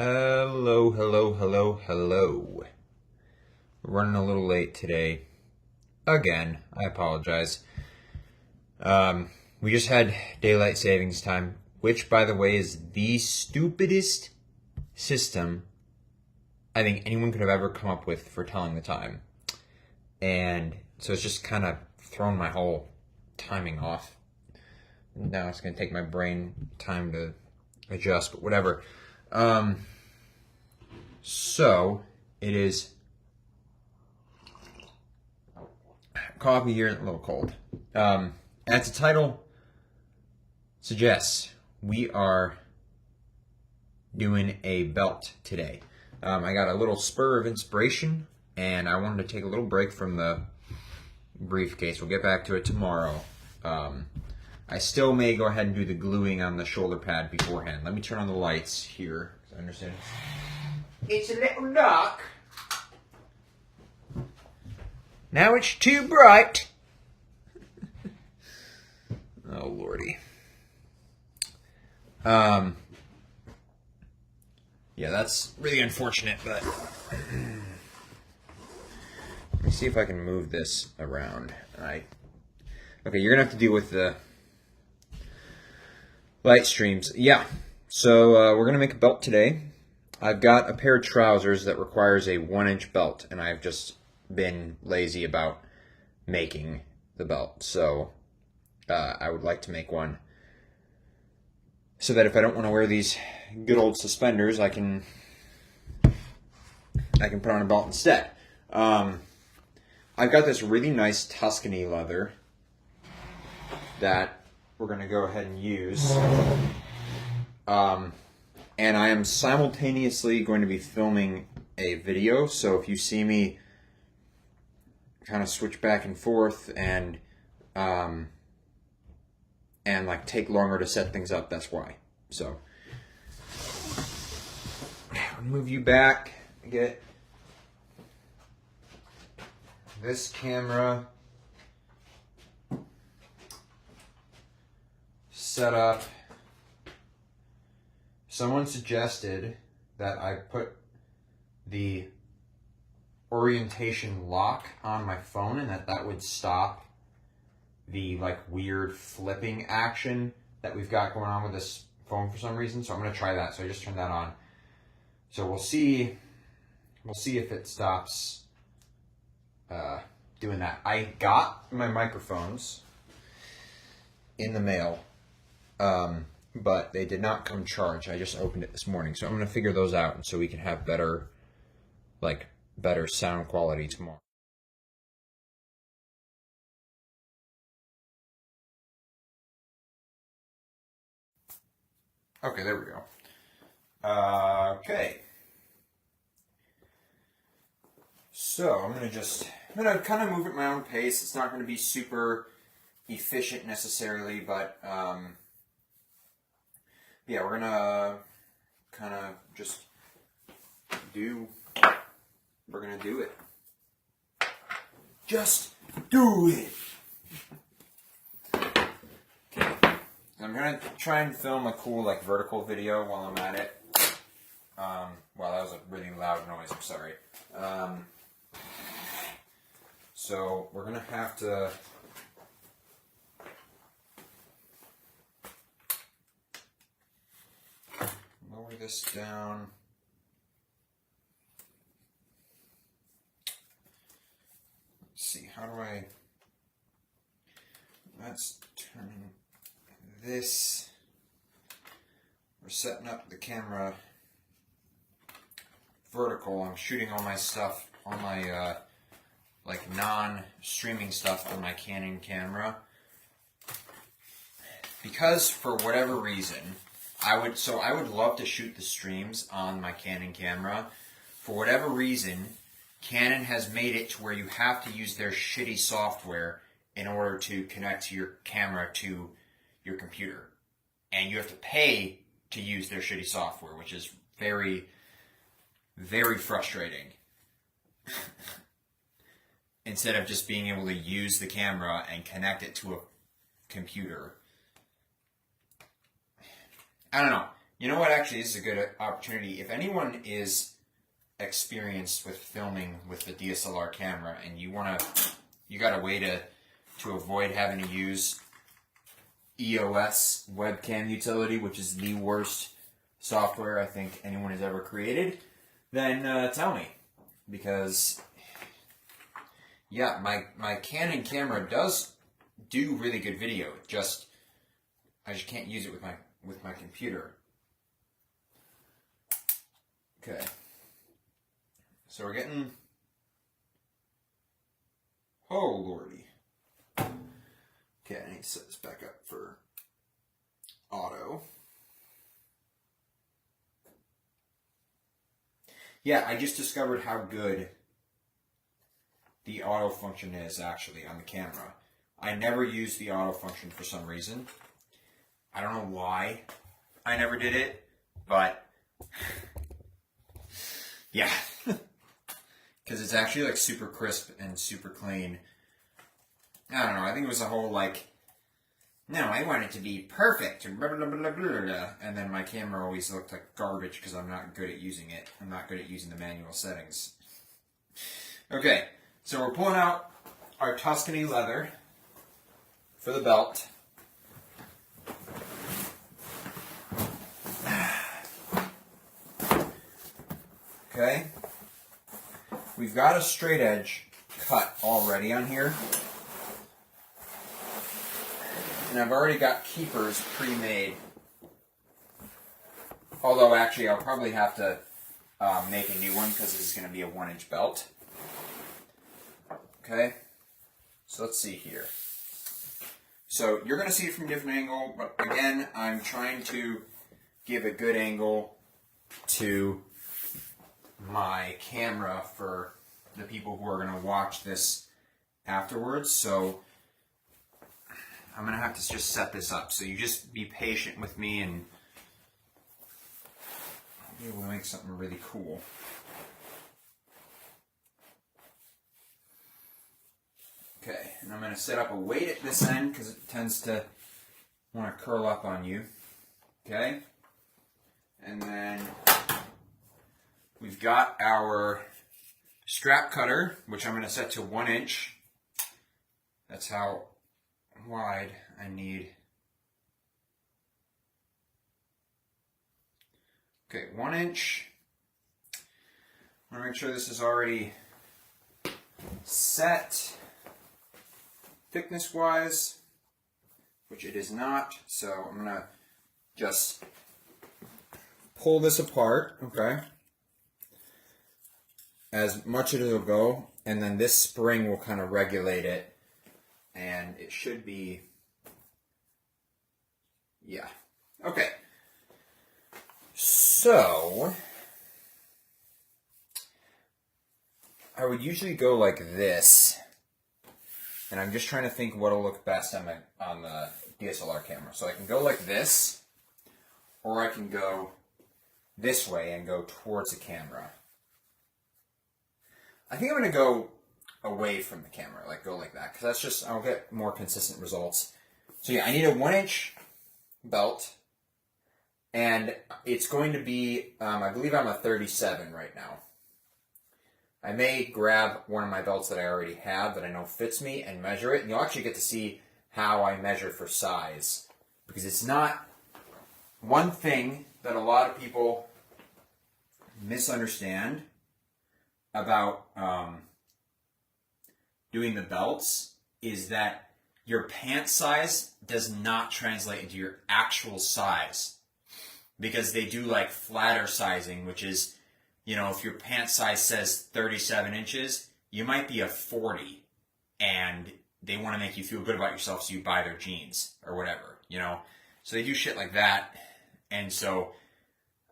Hello, hello, hello, hello. We're running a little late today. Again, I apologize. We just had daylight savings time, which, by the way, is the stupidest system I think anyone could have ever come up with for telling the time. And so it's just kind of thrown my whole timing off. Now it's going to take my brain time to adjust, but whatever. So it is coffee here, a little cold. As the title suggests, we are doing a belt today. I got a little spur of inspiration, and I wanted to take a little break from the briefcase. We'll get back to it tomorrow. I still may go ahead and do the gluing on the shoulder pad beforehand. Let me turn on the lights here, because I understand it's a little dark. Now it's too bright. Oh, Lordy. Yeah, that's really unfortunate, but let me see if I can move this around. Okay, you're gonna have to deal with the light streams. Yeah, so we're gonna make a belt today. I've got a pair of trousers that requires a 1-inch belt, and I've just been lazy about making the belt. So I would like to make one so that if I don't want to wear these good old suspenders, I can put on a belt instead. I've got this really nice Tuscany leather that we're going to go ahead and use. And I am simultaneously going to be filming a video, so if you see me kind of switch back and forth and like take longer to set things up, that's why. So I'll move you back, get this camera set up. Someone suggested that I put the orientation lock on my phone and that would stop the like weird flipping action that we've got going on with this phone for some reason. So I'm going to try that. So I just turned that on. So we'll see if it stops doing that. I got my microphones in the mail. But they did not come charged. I just opened it this morning. So I'm going to figure those out and so we can have better sound quality tomorrow. Okay, there we go. Okay. So I'm going to kind of move at my own pace. It's not going to be super efficient necessarily, but yeah, we're gonna kind of just we're gonna do it. Just do it. Okay. I'm gonna try and film a cool like vertical video while I'm at it. Wow, that was a really loud noise, I'm sorry. So we're gonna have to lower this down. Let's see, let's turn this. We're setting up the camera vertical. I'm shooting all my stuff, all my like non-streaming stuff on my Canon camera. Because for whatever reason, I would love to shoot the streams on my Canon camera. For whatever reason, Canon has made it to where you have to use their shitty software in order to connect your camera to your computer. And you have to pay to use their shitty software, which is very, very frustrating. Instead of just being able to use the camera and connect it to a computer. I don't know. You know what? Actually, this is a good opportunity. If anyone is experienced with filming with the DSLR camera, and you got a way to avoid having to use EOS webcam utility, which is the worst software I think anyone has ever created, then tell me, because yeah, my Canon camera does do really good video. I just can't use it with my computer. Okay. So we're getting, oh lordy. Okay, I need to set this back up for auto. Yeah, I just discovered how good the auto function is actually on the camera. I never used the auto function for some reason. I don't know why I never did it, but yeah. Because it's actually like super crisp and super clean. I don't know, I think it was a whole like, no, I want it to be perfect, and blah, blah, blah, blah, blah, blah. And then my camera always looked like garbage because I'm not good at using it. I'm not good at using the manual settings. Okay, so we're pulling out our Tuscany leather for the belt. Okay, we've got a straight edge cut already on here. And I've already got keepers pre-made. Although actually I'll probably have to make a new one because this is going to be a 1-inch belt. Okay, so let's see here. So you're going to see it from a different angle, but again, I'm trying to give a good angle to my camera for the people who are going to watch this afterwards. So I'm going to have to just set this up. So you just be patient with me and I'll be able to make something really cool. Okay, and I'm going to set up a weight at this end because it tends to want to curl up on you. Okay, and then we've got our strap cutter, which I'm going to set to 1 inch. That's how wide I need. Okay, 1 inch. I want to make sure this is already set thickness wise, which it is not. So I'm going to just pull this apart, okay, as much as it'll go, and then this spring will kind of regulate it, and it should be, yeah. Okay, so I would usually go like this, and I'm just trying to think what'll look best on the DSLR camera. So I can go like this, or I can go this way and go towards the camera. I think I'm going to go away from the camera, like go like that, because that's just, I'll get more consistent results. So yeah, I need a 1 inch belt, and it's going to be, I believe I'm a 37 right now. I may grab one of my belts that I already have that I know fits me and measure it, and you'll actually get to see how I measure for size, because it's not one thing that a lot of people misunderstand about doing the belts is that your pant size does not translate into your actual size, because they do like flatter sizing, which is, you know, if your pant size says 37 inches, you might be a 40, and they want to make you feel good about yourself, so you buy their jeans or whatever, you know. So they do shit like that, and so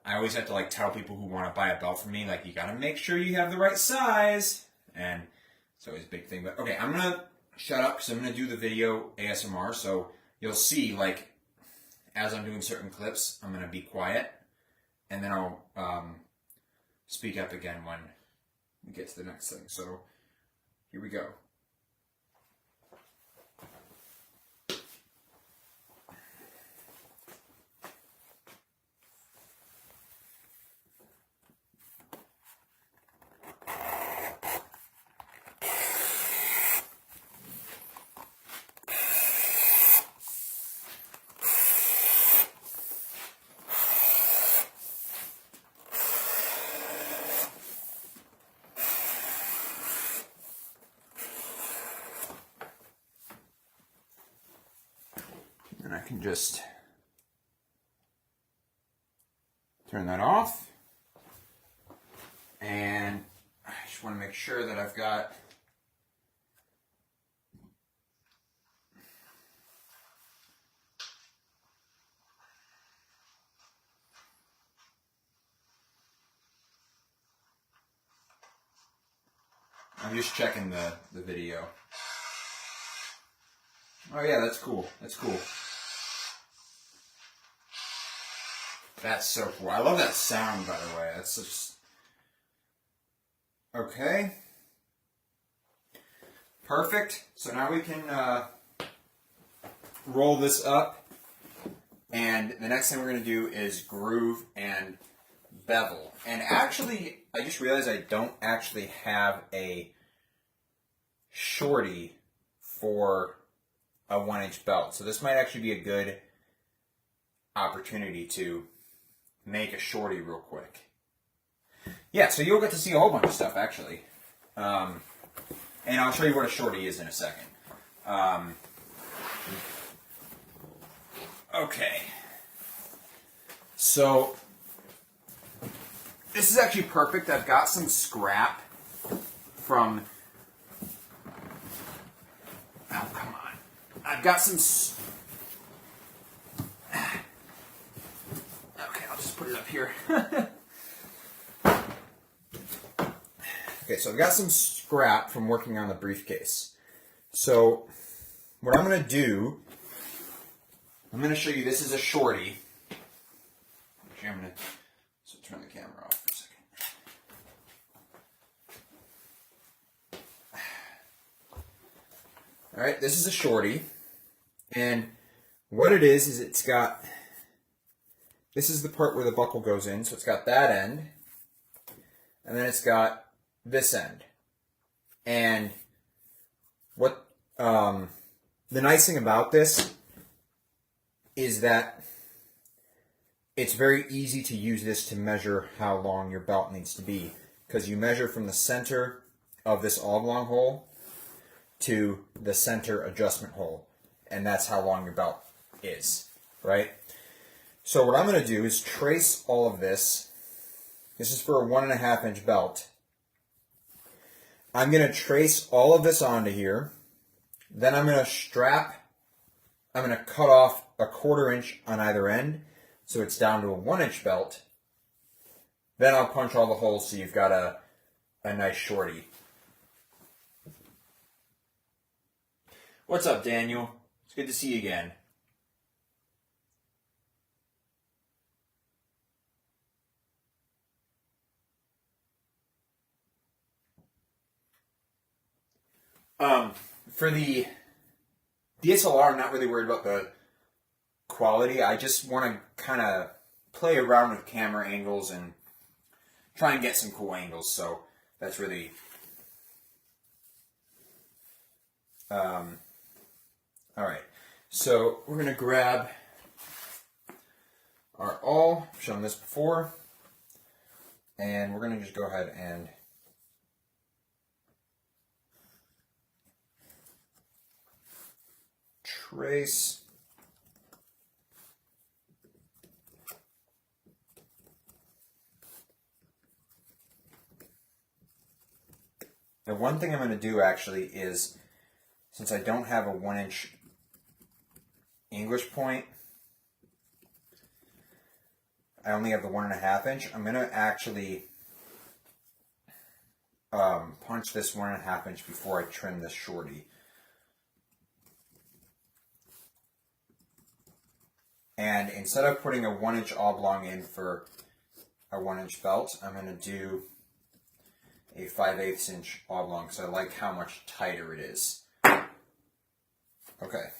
I always have to like tell people who want to buy a belt from me, like, you got to make sure you have the right size, and it's always a big thing. But okay, I'm gonna shut up because I'm gonna do the video ASMR, so you'll see, like, as I'm doing certain clips, I'm gonna be quiet, and then I'll speak up again when we get to the next thing. So here we go. can just turn that off. And I just want to make sure that I've got I'm just checking the video. Oh yeah, that's cool. That's cool. That's so cool. I love that sound, by the way. That's just... Okay. Perfect. So now we can roll this up. And the next thing we're going to do is groove and bevel. And actually, I just realized I don't actually have a shorty for a 1-inch belt. So this might actually be a good opportunity to make a shorty real quick. Yeah, so you'll get to see a whole bunch of stuff, actually. And I'll show you what a shorty is in a second. Okay. So, this is actually perfect. I've got some scrap from... Oh, come on. I've got some... Okay, I'll just put it up here. Okay, so I've got some scrap from working on the briefcase. So, what I'm going to do, I'm going to show you, this is a shorty. Actually, I'm going to turn the camera off for a second. Alright, this is a shorty. And what it is it's got, this is the part where the buckle goes in, so it's got that end. And then it's got this end. And what the nice thing about this is that it's very easy to use this to measure how long your belt needs to be, because you measure from the center of this oblong hole to the center adjustment hole, and that's how long your belt is, right? So what I'm going to do is trace all of this. This is for a 1.5-inch belt. I'm going to trace all of this onto here. Then I'm going to cut off a 1/4 inch on either end, so it's down to a 1-inch belt. Then I'll punch all the holes so you've got a nice shorty. What's up, Daniel? It's good to see you again. For the DSLR, I'm not really worried about the quality. I just want to kind of play around with camera angles and try and get some cool angles. So that's really... Alright, so we're going to grab our awl. I've shown this before. And we're going to just go ahead and trace. The one thing I'm going to do actually is, since I don't have a 1-inch English point, I only have the 1.5-inch. I'm going to actually punch this 1.5-inch before I trim this shorty. And instead of putting a 1-inch oblong in for a 1-inch belt, I'm going to do a 5/8 inch oblong because I like how much tighter it is. Okay.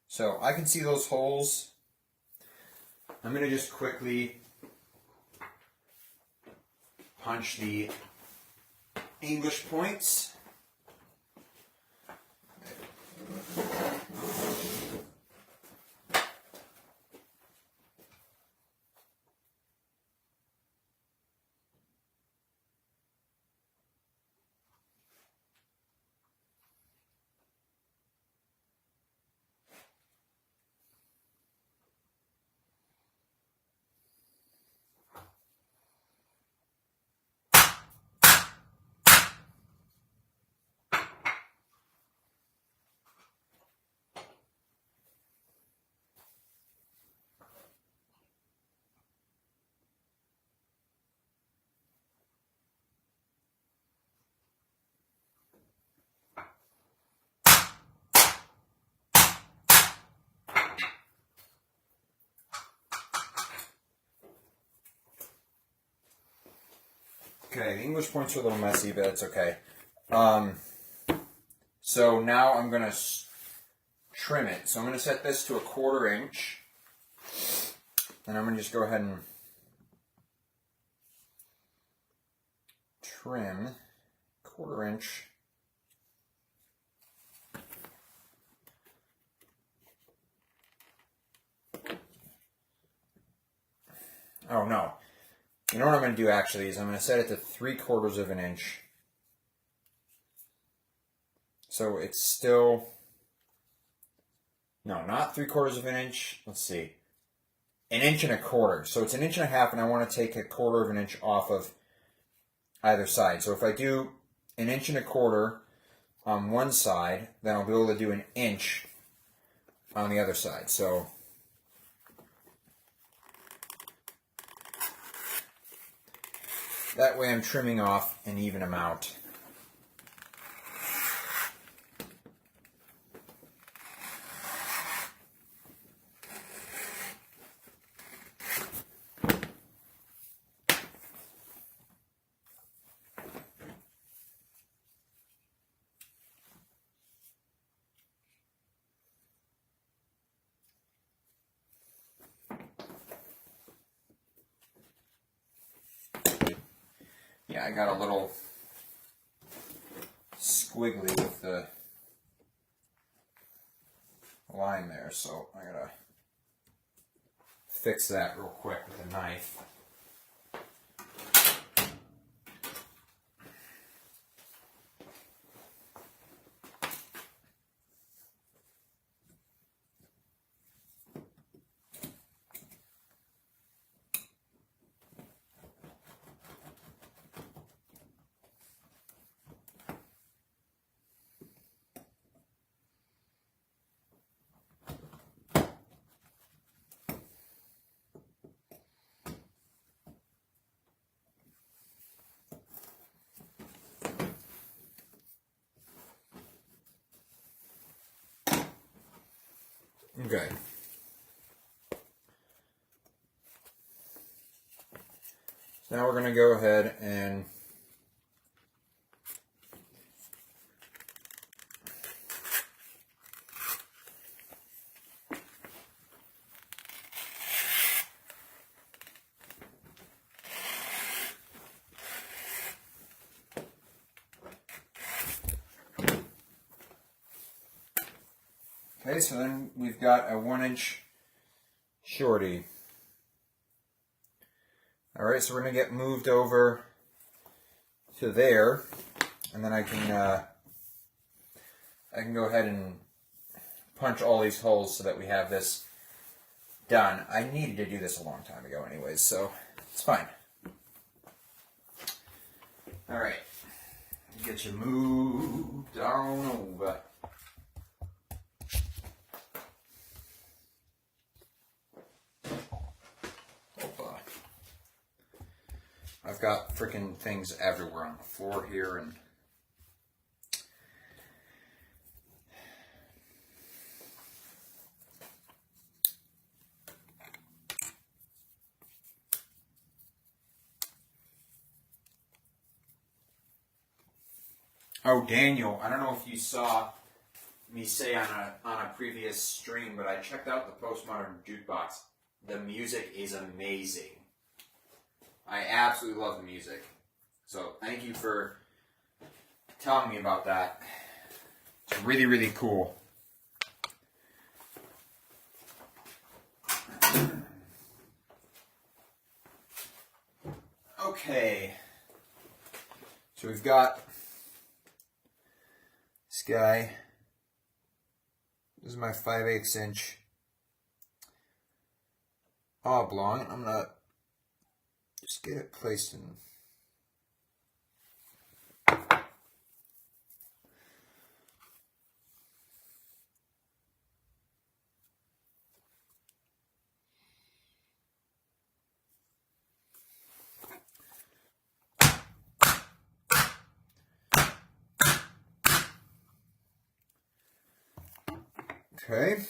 So I can see those holes. I'm going to just quickly punch the English points. Okay, the English points are a little messy, but it's okay. So now I'm going to trim it. So I'm going to set this to 1/4 inch. And I'm going to just go ahead and trim 1/4 inch. Oh no. You know what I'm going to do actually is I'm going to set it to 3/4 of an inch. So it's still, no, not 3/4 of an inch. Let's see. 1.25 inches. So it's 1.5 inches, and I want to take 1/4 of an inch off of either side. So if I do 1.25 inches on one side, then I'll be able to do 1 inch on the other side. So that way I'm trimming off an even amount. Yeah, I got a little squiggly with the line there, so I gotta fix that real quick with a knife. Okay. So now we're going to go ahead and okay, so then we've got a 1 inch shorty. Alright, so we're going to get moved over to there, and then I can go ahead and punch all these holes so that we have this done. I needed to do this a long time ago anyways, so it's fine. Alright, get you moved on over. I've got freaking things everywhere on the floor here, and oh, Daniel, I don't know if you saw me say on a previous stream, but I checked out the Postmodern Jukebox. The music is amazing. I absolutely love the music. So thank you for telling me about that. It's really, really cool. Okay. So we've got this guy. This is my 5/8 inch oblong. I'm going to just get it placed in. Okay.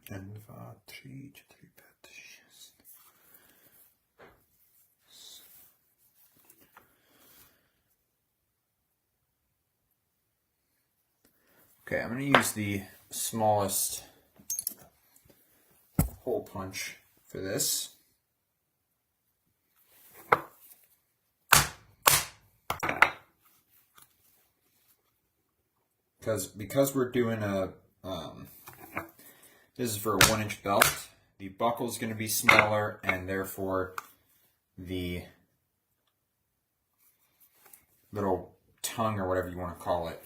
1, 2, 3, 4, 5, 6. Okay, I'm going to use the smallest hole punch for this. Because we're doing a, this is for a 1-inch belt, the buckle is going to be smaller, and therefore the little tongue, or whatever you want to call it,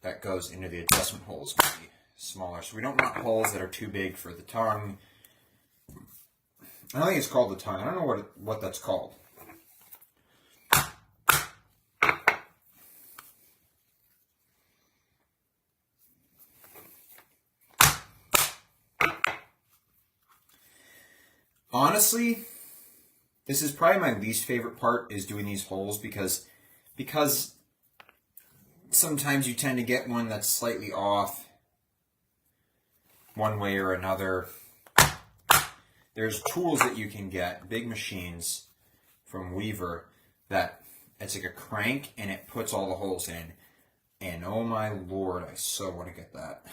that goes into the adjustment hole is going to be smaller. So we don't want holes that are too big for the tongue. I don't think it's called the tongue. I don't know what that's called. Honestly, this is probably my least favorite part, is doing these holes, because sometimes you tend to get one that's slightly off one way or another. There's tools that you can get, big machines from Weaver, that it's like a crank and it puts all the holes in. And oh my lord, I so want to get that.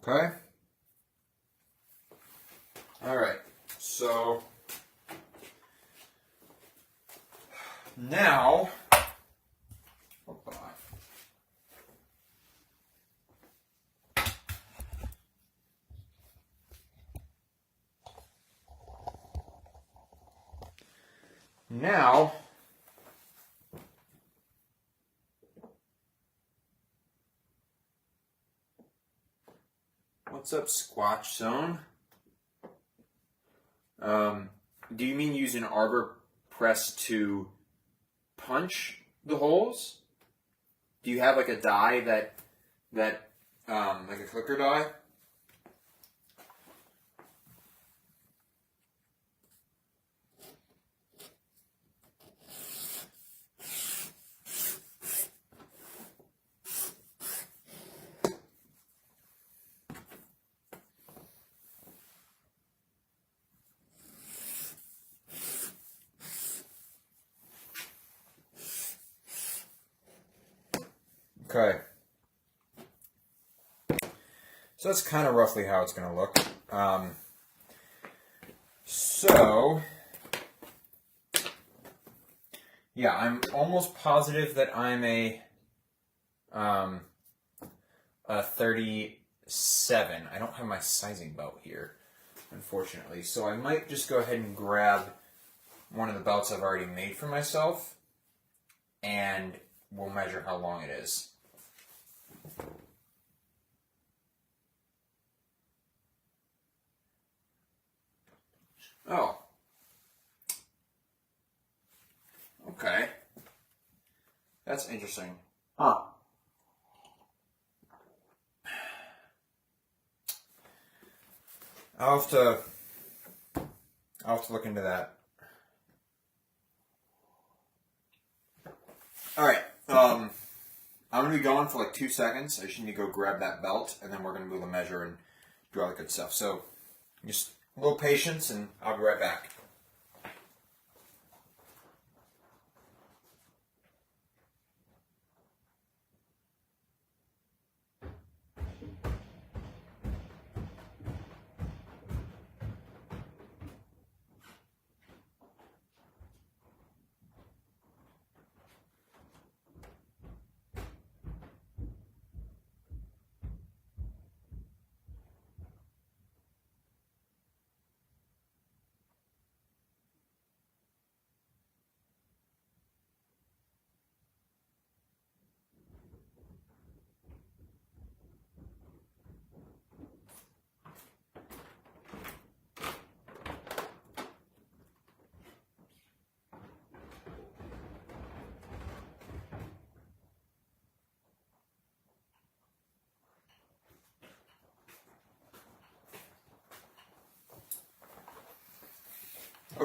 Okay. All right. So now, now what's up, Squatch Zone? Do you mean use an arbor press to punch the holes? Do you have like a die that like a clicker die? Okay. So that's kind of roughly how it's going to look. So, yeah, I'm almost positive that I'm a 37. I don't have my sizing belt here, unfortunately. So I might just go ahead and grab one of the belts I've already made for myself, and we'll measure how long it is. Oh. Okay. That's interesting. Huh. I'll have to look into that. Alright, I'm going to be gone for like 2 seconds. I just need to go grab that belt, and then we're going to move the measure and do all the good stuff. So, just a little patience, and I'll be right back.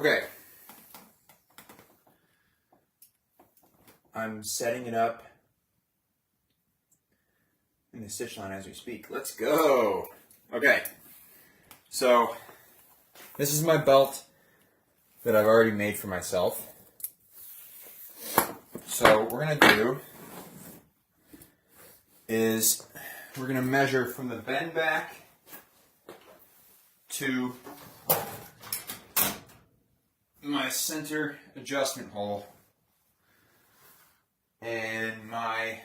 Okay. I'm setting it up in the stitch line as we speak. Let's go. Okay. So this is my belt that I've already made for myself. So what we're going to do is we're going to measure from the bend back to my center adjustment hole, and my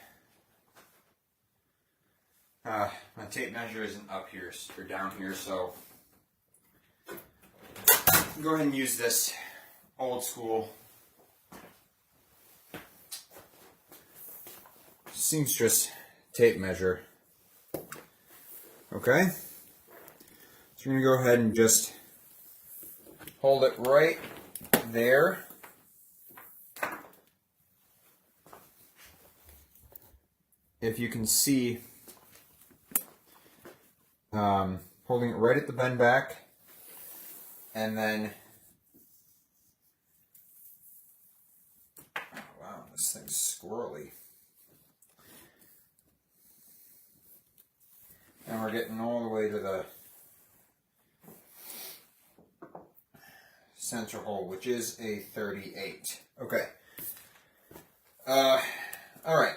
tape measure isn't up here or down here, so go ahead and use this old school seamstress tape measure. Okay, so we're going to go ahead and just hold it right there. If you can see, holding it right at the bend back, and then, oh, wow, this thing's squirrely. And we're getting all the way to the center hole, which is a 38. Okay. All right.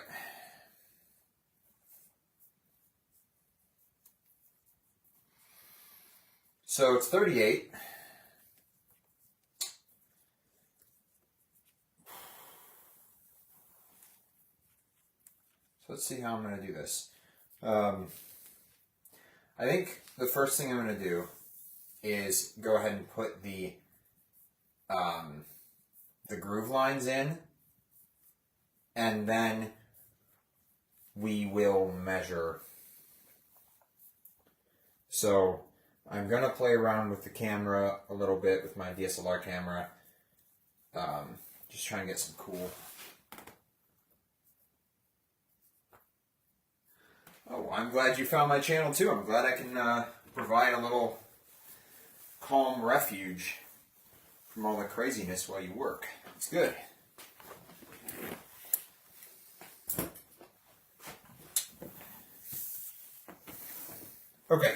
So it's 38. So let's see how I'm going to do this. I think the first thing I'm going to do is go ahead and put the groove lines in, and then we will measure. So I'm going to play around with the camera a little bit with my DSLR camera, just trying to get some cool. Oh, I'm glad you found my channel too. I'm glad I can provide a little calm refuge from all the craziness while you work. It's good. Okay.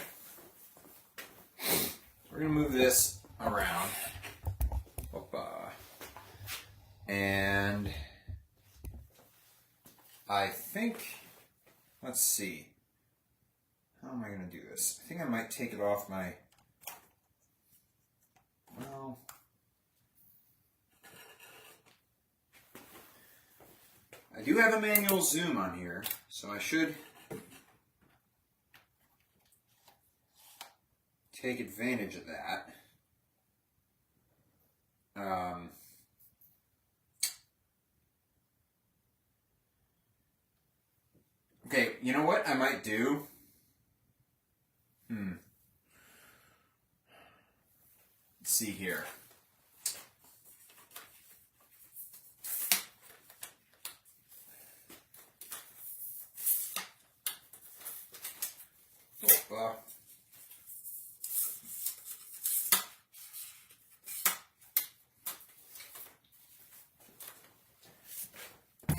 We're going to move this around. Opa. And I think, let's see. How am I going to do this? I think I might take it off my, well, I do have a manual zoom on here, so I should take advantage of that. Okay, you know what I might do? Let's see here.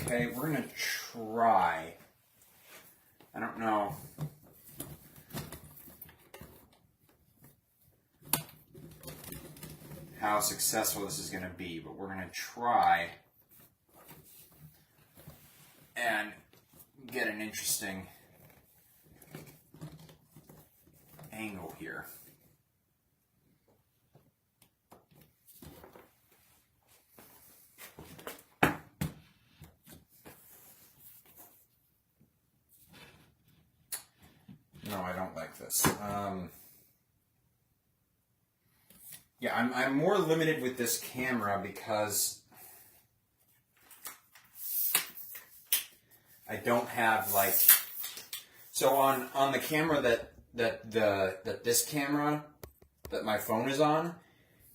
Okay, we're going to try. I don't know. How successful this is going to be, but we're going to try and get an interesting angle here. No, I don't like this. Yeah, I'm more limited with this camera because I don't have like, so on the camera that this camera that my phone is on,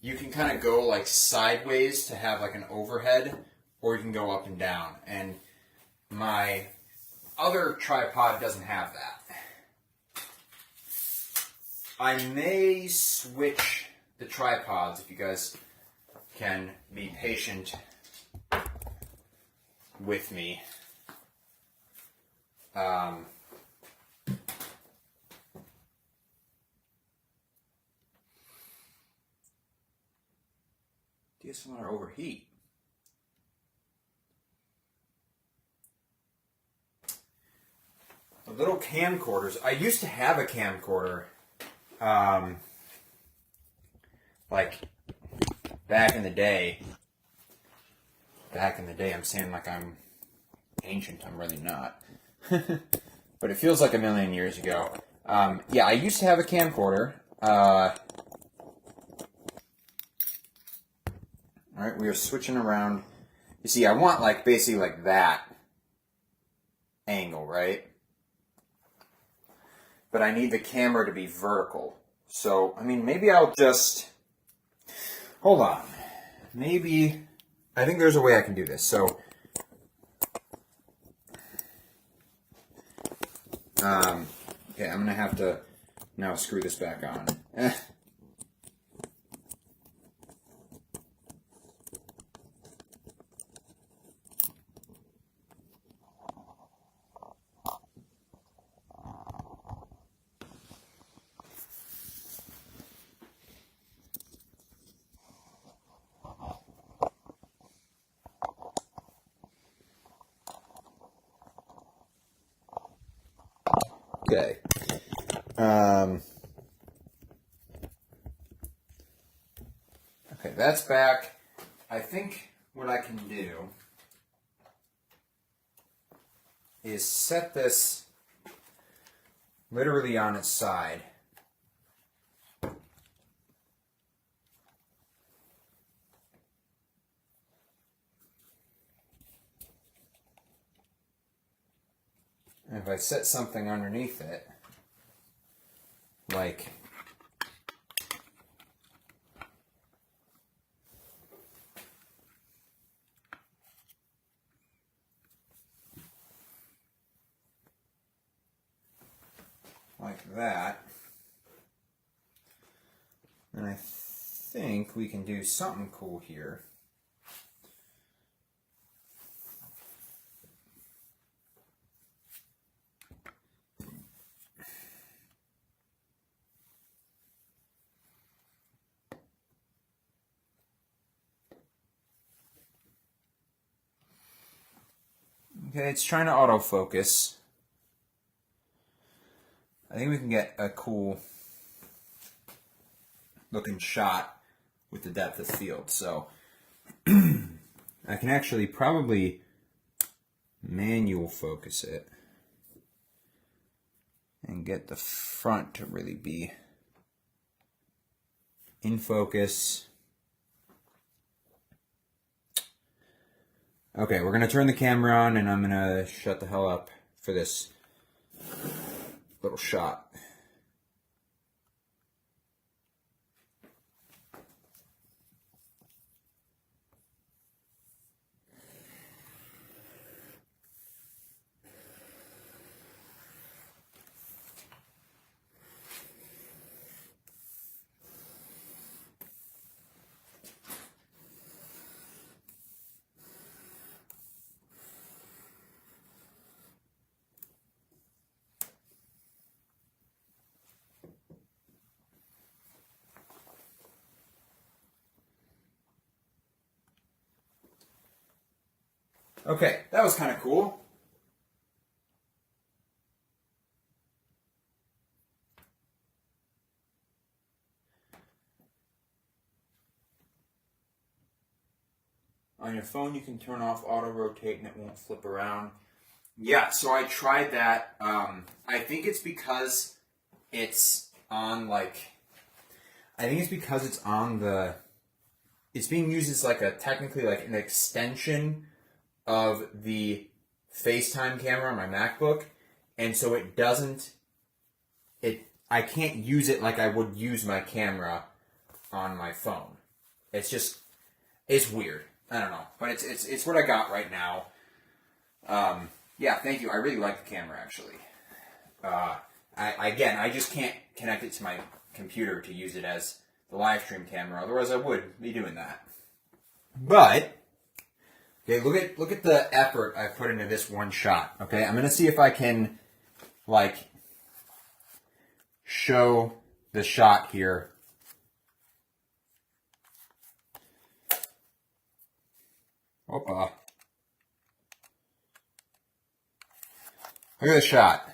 you can kind of go like sideways to have like an overhead, or you can go up and down. And my other tripod doesn't have that. I may switch the tripods if you guys can be patient with me. DSLR overheat. The little camcorders. I used to have a camcorder, like back in the day. Back in the day, I'm saying like I'm ancient. I'm really not, but it feels like a million years ago. Yeah, I used to have a camcorder. Alright, we are switching around. You see, I want like basically like that angle, right? But I need the camera to be vertical. So, I mean, maybe I'll just... Hold on. Maybe... I think there's a way I can do this. So... okay, I'm going to have to now screw this back on. Okay. Okay, that's back. I think what I can do is set this literally on its side. And if I set something underneath it, like that, then I think we can do something cool here. Okay, it's trying to autofocus. I think we can get a cool looking shot with the depth of field. So I can actually probably manual focus it and get the front to really be in focus. Okay, we're going to turn the camera on and I'm going to shut the hell up for this little shot. Okay, that was kind of cool. On your phone, you can turn off auto rotate and it won't flip around. Yeah, so I tried that. I think it's because it's on it's being used as like technically like an extension of the FaceTime camera on my MacBook, and so I can't use it like I would use my camera on my phone. It's weird. I don't know, but it's what I got right now. Yeah, thank you. I really like the camera actually. I just can't connect it to my computer to use it as the live stream camera. Otherwise, I would be doing that. But okay, look at the effort I put into this one shot. Okay, I'm gonna see if I can like show the shot here. Opa. Look at the shot.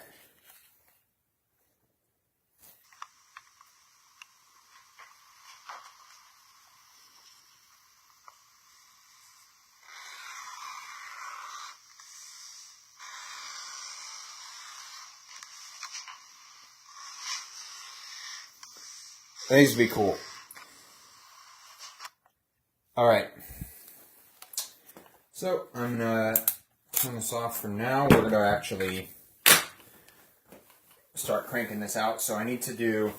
That needs to be cool. Alright. So, I'm going to turn this off for now. We're going to actually start cranking this out. So I need to do...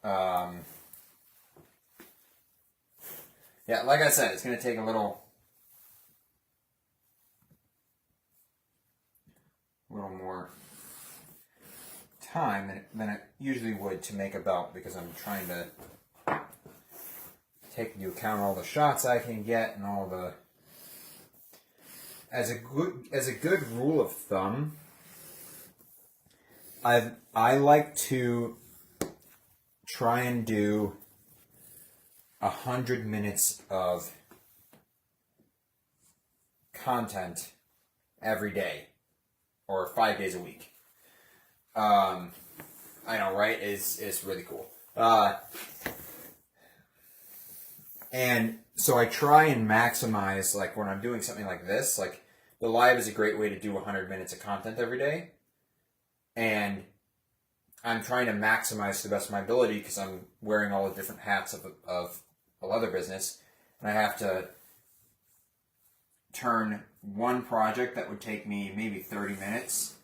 yeah, like I said, it's going to take a little more time than it usually would to make a belt, because I'm trying to take into account all the shots I can get and all the... As a good rule of thumb, I like to try and do 100 minutes of content every day, or 5 days a week. I know, right? It's really cool. And so I try and maximize, like when I'm doing something like this, like BeltLive is a great way to do 100 minutes of content every day. And I'm trying to maximize to the best of my ability because I'm wearing all the different hats of a leather business. And I have to turn one project that would take me maybe 30 minutes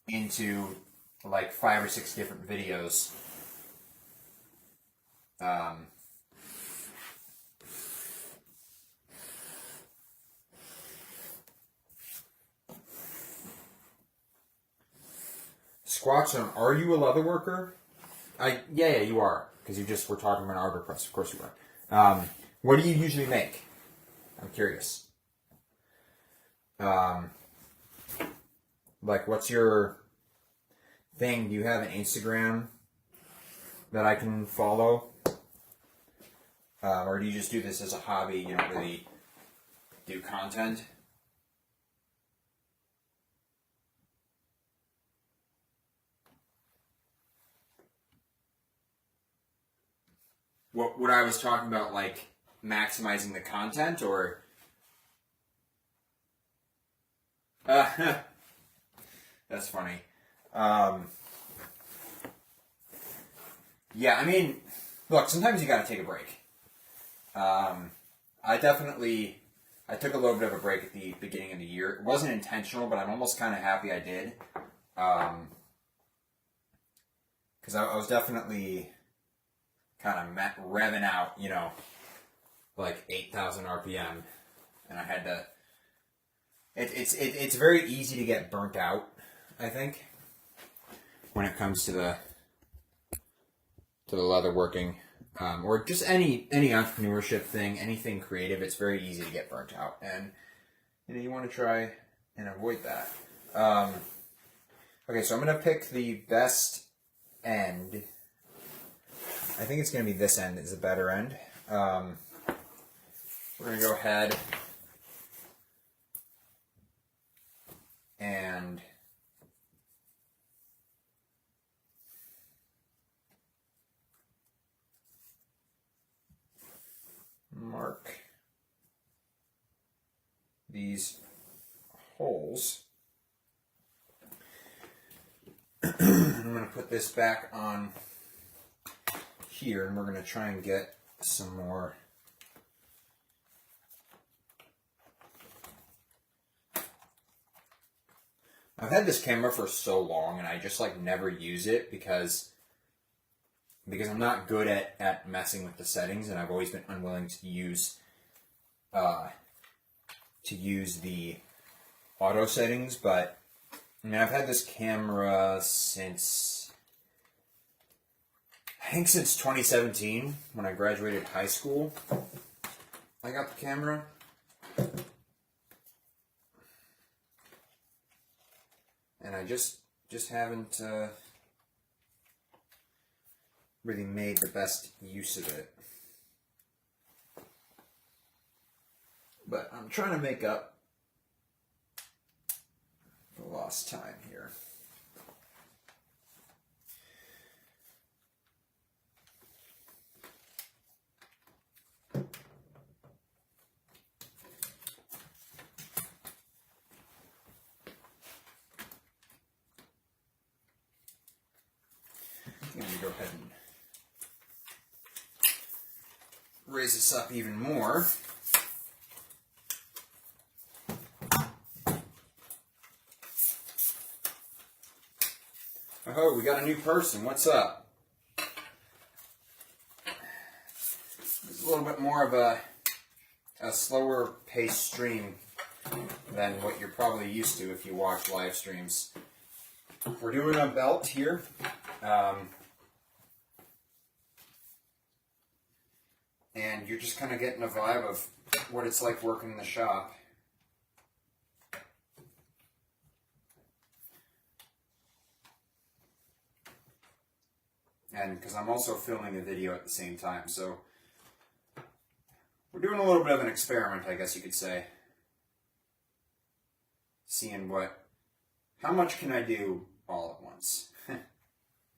into like 5 or 6 different videos. Squatch, are you a leather worker? Yeah, you are, because you just were talking about an arbor press. Of course you are. What do you usually make? I'm curious. Like, what's your thing? Do you have an Instagram that I can follow? Or do you just do this as a hobby? You don't really do content? What I was talking about, like maximizing the content, or that's funny. Yeah, I mean, look, sometimes you gotta take a break. I took a little bit of a break at the beginning of the year. It wasn't intentional, but I'm almost kind of happy I did. Because I was definitely kind of revving out, you know, like 8,000 RPM, and I had to. It's very easy to get burnt out, I think, when it comes to the leather working, or just any entrepreneurship thing, anything creative. It's very easy to get burnt out, and you want to try and avoid that. Okay, so I'm gonna pick the best end. I think it's going to be this end is a better end. We're going to go ahead and mark these holes. I'm going to put this back on here, and we're going to try and get some more I've had this camera for so long, and I just like never use it because I'm not good at messing with the settings, and I've always been unwilling to use the auto settings. But I mean, I've had this camera since 2017, when I graduated high school. I got the camera. And I just haven't really made the best use of it. But I'm trying to make up for lost time here. I'm going to go ahead and raise this up even more. Oh, we got a new person. What's up? It's a little bit more of a slower paced stream than what you're probably used to if you watch live streams. We're doing a belt here. And you're just kind of getting a vibe of what it's like working in the shop. And because I'm also filming a video at the same time, so we're doing a little bit of an experiment, I guess you could say. Seeing how much can I do all at once?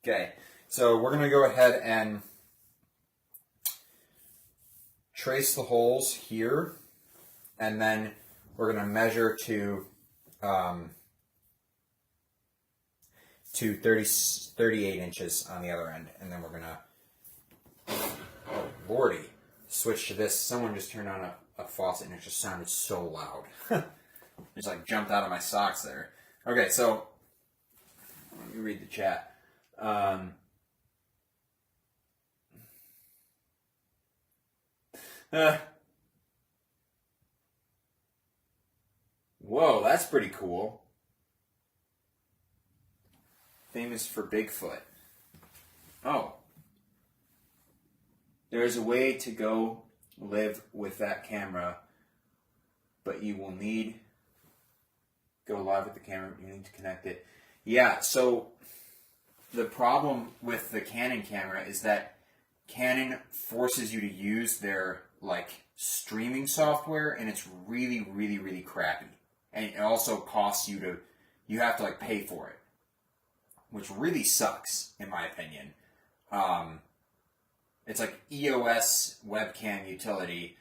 Okay, so we're going to go ahead and trace the holes here, and then we're going to measure to 38 inches on the other end, and then we're going to, oh lordy, switch to this. Someone just turned on a faucet and it just sounded so loud. Just like jumped out of my socks there. Okay, so let me read the chat. Whoa, that's pretty cool. Famous for Bigfoot. Oh. There is a way to go live with that camera, but you will need go live with the camera. You need to connect it. Yeah, so the problem with the Canon camera is that Canon forces you to use their streaming software, and it's really, really, really crappy. And it also costs you have to pay for it, which really sucks, in my opinion. It's like EOS webcam utility,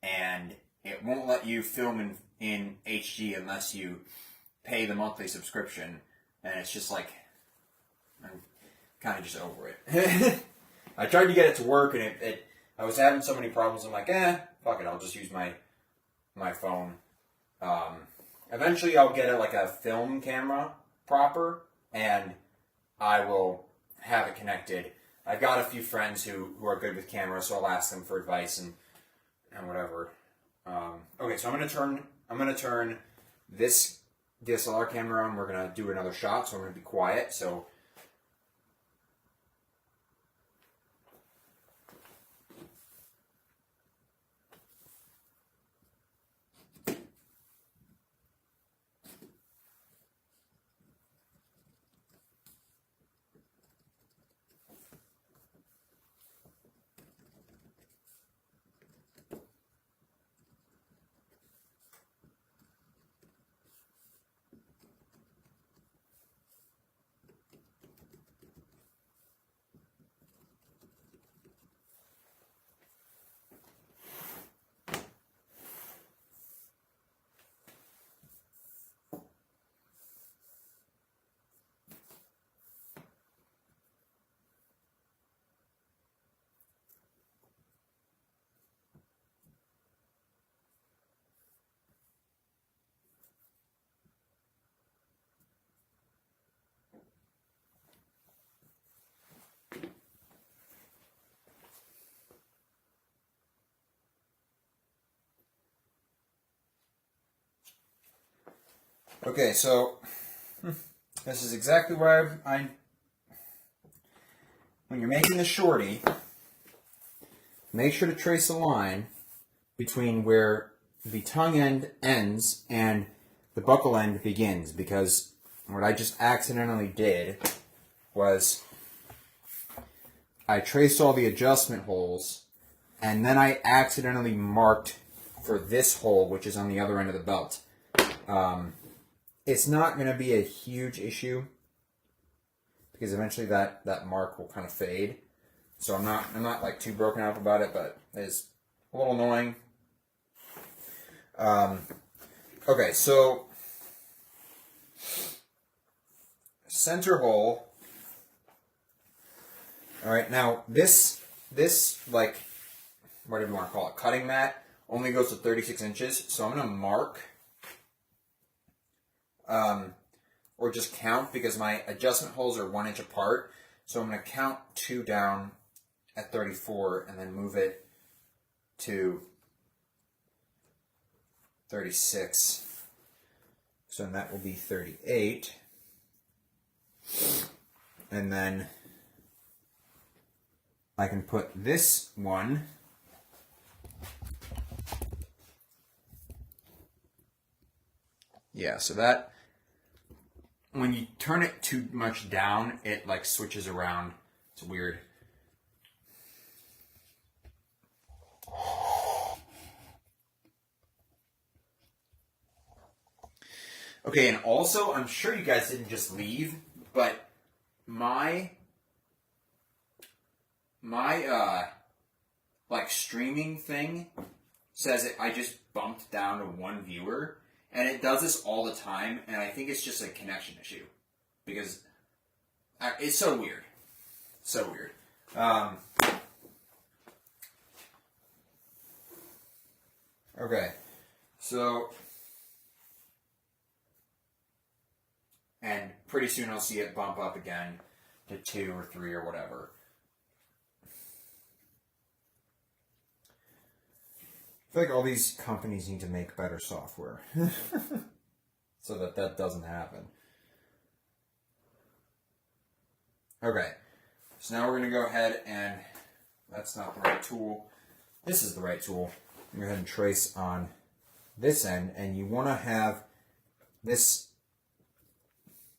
and it won't let you film in HD unless you pay the monthly subscription, and it's just I'm kind of just over it. I tried to get it to work, and I was having so many problems. I'm like, fuck it, I'll just use my phone. Eventually, I'll get a film camera proper, and I will have it connected. I've got a few friends who are good with cameras, so I'll ask them for advice and whatever. Okay, so I'm gonna turn this DSLR camera on. We're gonna do another shot, so I'm gonna be quiet. So. Okay, so this is exactly where when you're making the shorty, make sure to trace a line between where the tongue end ends and the buckle end begins, because what I just accidentally did was I traced all the adjustment holes, and then I accidentally marked for this hole, which is on the other end of the belt. It's not going to be a huge issue, because eventually that mark will kind of fade. So I'm not like too broken up about it, but it's a little annoying. Okay, so center hole. All right, now this like, whatever you want to call it, cutting mat only goes to 36 inches. So I'm gonna mark, or just count, because my adjustment holes are 1 inch apart. So I'm gonna count 2 down at 34 and then move it to 36. So then that will be 38. And then I can put this one so that when you turn it too much down, it like switches around. It's weird. Okay, and also, I'm sure you guys didn't just leave, but my like streaming thing says I just bumped down to 1 viewer, and it does this all the time, and I think it's just a connection issue, because it's so weird. So weird. Okay, so, and pretty soon I'll see it bump up again to 2 or 3 or whatever. I feel like all these companies need to make better software so that doesn't happen. Okay, so now we're going to go ahead and, that's not the right tool, this is the right tool. I'm going to go ahead and trace on this end, and you want to have this,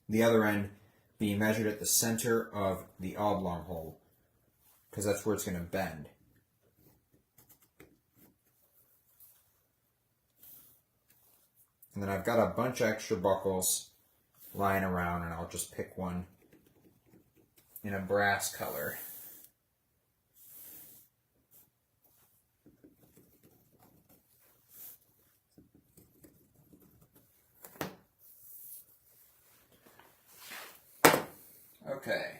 the other end, be measured at the center of the oblong hole, because that's where it's going to bend. And then I've got a bunch of extra buckles lying around, and I'll just pick one in a brass color. Okay.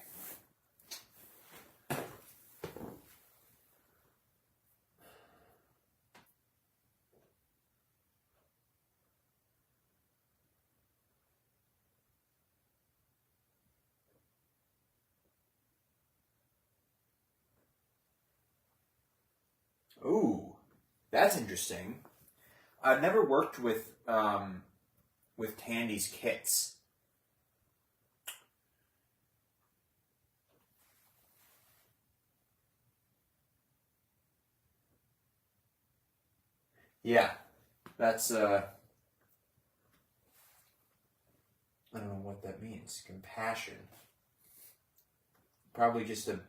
Ooh, that's interesting. I've never worked with Tandy's kits. Yeah, that's I don't know what that means. Compassion. Probably just a.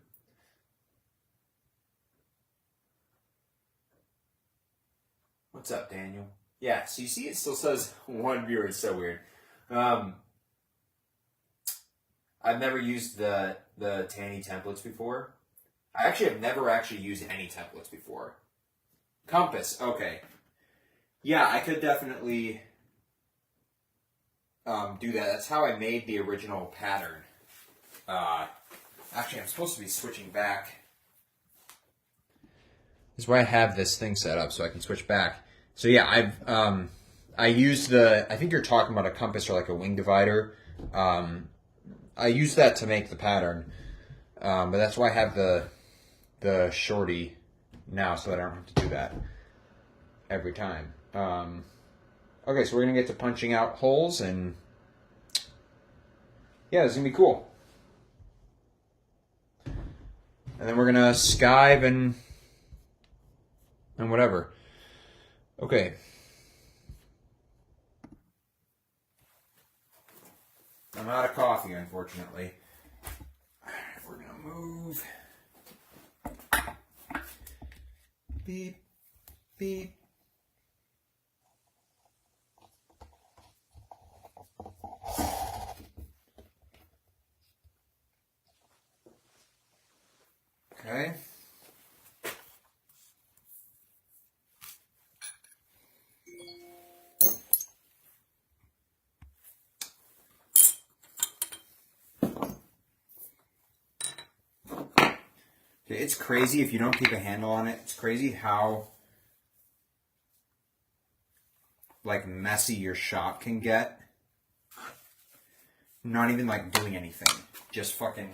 What's up, Daniel? Yeah, so you see it still says 1 viewer. It's so weird. I've never used the Tandy templates before. I actually have never actually used any templates before. Compass, okay. Yeah, I could definitely do that. That's how I made the original pattern. Actually, I'm supposed to be switching back. This is why I have this thing set up, so I can switch back. So yeah, I used I think you're talking about a compass or like a wing divider. I used that to make the pattern, but that's why I have the shorty now, so that I don't have to do that every time. Okay, so we're gonna get to punching out holes, and yeah, this is gonna be cool. And then we're gonna skive and whatever. Okay. I'm out of coffee, unfortunately. We're gonna move. Beep, beep. Okay. It's crazy if you don't keep a handle on it. It's crazy how like messy your shot can get. Not even like doing anything. Just fucking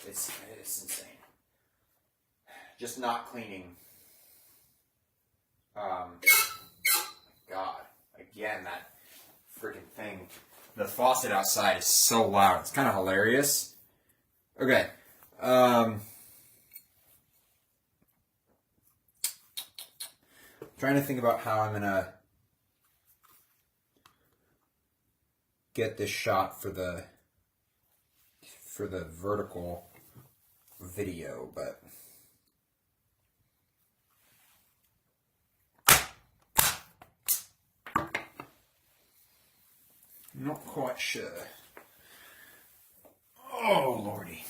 it's insane. Just not cleaning. God. Again, that freaking thing. The faucet outside is so loud. It's kind of hilarious. Okay. Trying to think about how I'm gonna get this shot for the vertical video, but I'm not quite sure. Oh lordy.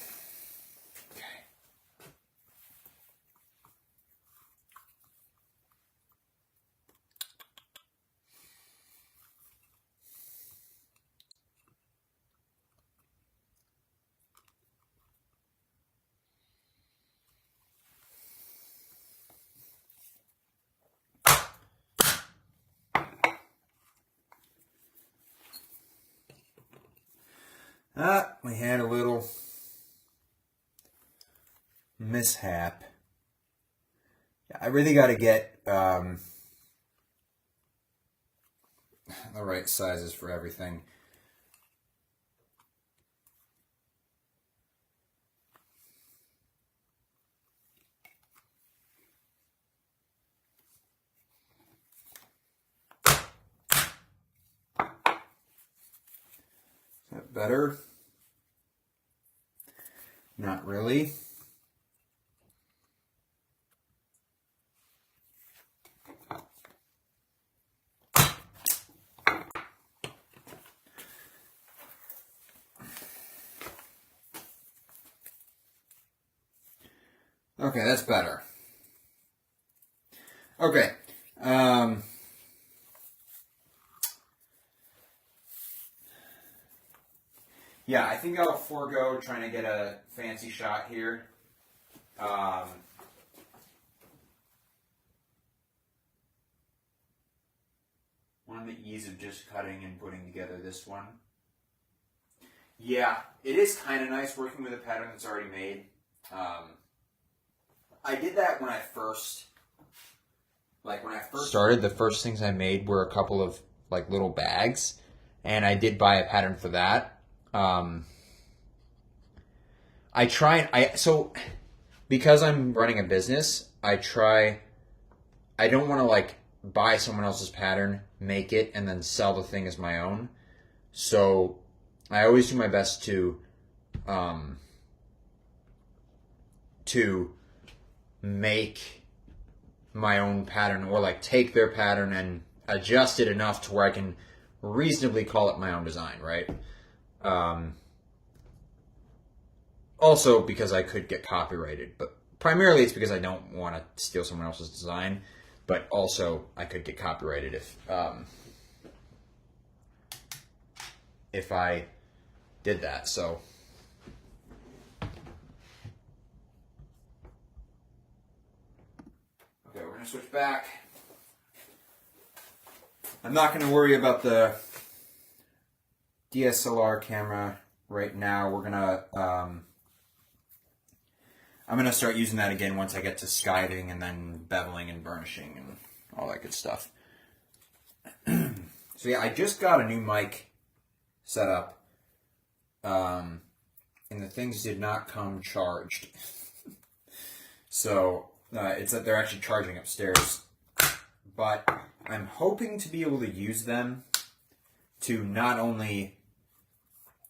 We had a little mishap. I really got to get the right sizes for everything. Is that better? Not really. Okay, that's better. Okay. Yeah, I think I'll forego trying to get a fancy shot here. On the ease of just cutting and putting together this one. Yeah, it is kind of nice working with a pattern that's already made. I did that when I first started. The first things I made were a couple of like little bags, and I did buy a pattern for that. So because I'm running a business, I don't want to like buy someone else's pattern, make it, and then sell the thing as my own. So I always do my best to make my own pattern, or like take their pattern and adjust it enough to where I can reasonably call it my own design, right? Also because I could get copyrighted, but primarily it's because I don't want to steal someone else's design, but also I could get copyrighted if I did that. So okay, we're gonna switch back. I'm not gonna worry about the DSLR camera right now. We're gonna I'm gonna start using that again once I get to skiving and then beveling and burnishing and all that good stuff. So yeah, I just got a new mic set up, and the things did not come charged. So it's that they're actually charging upstairs, but I'm hoping to be able to use them to not only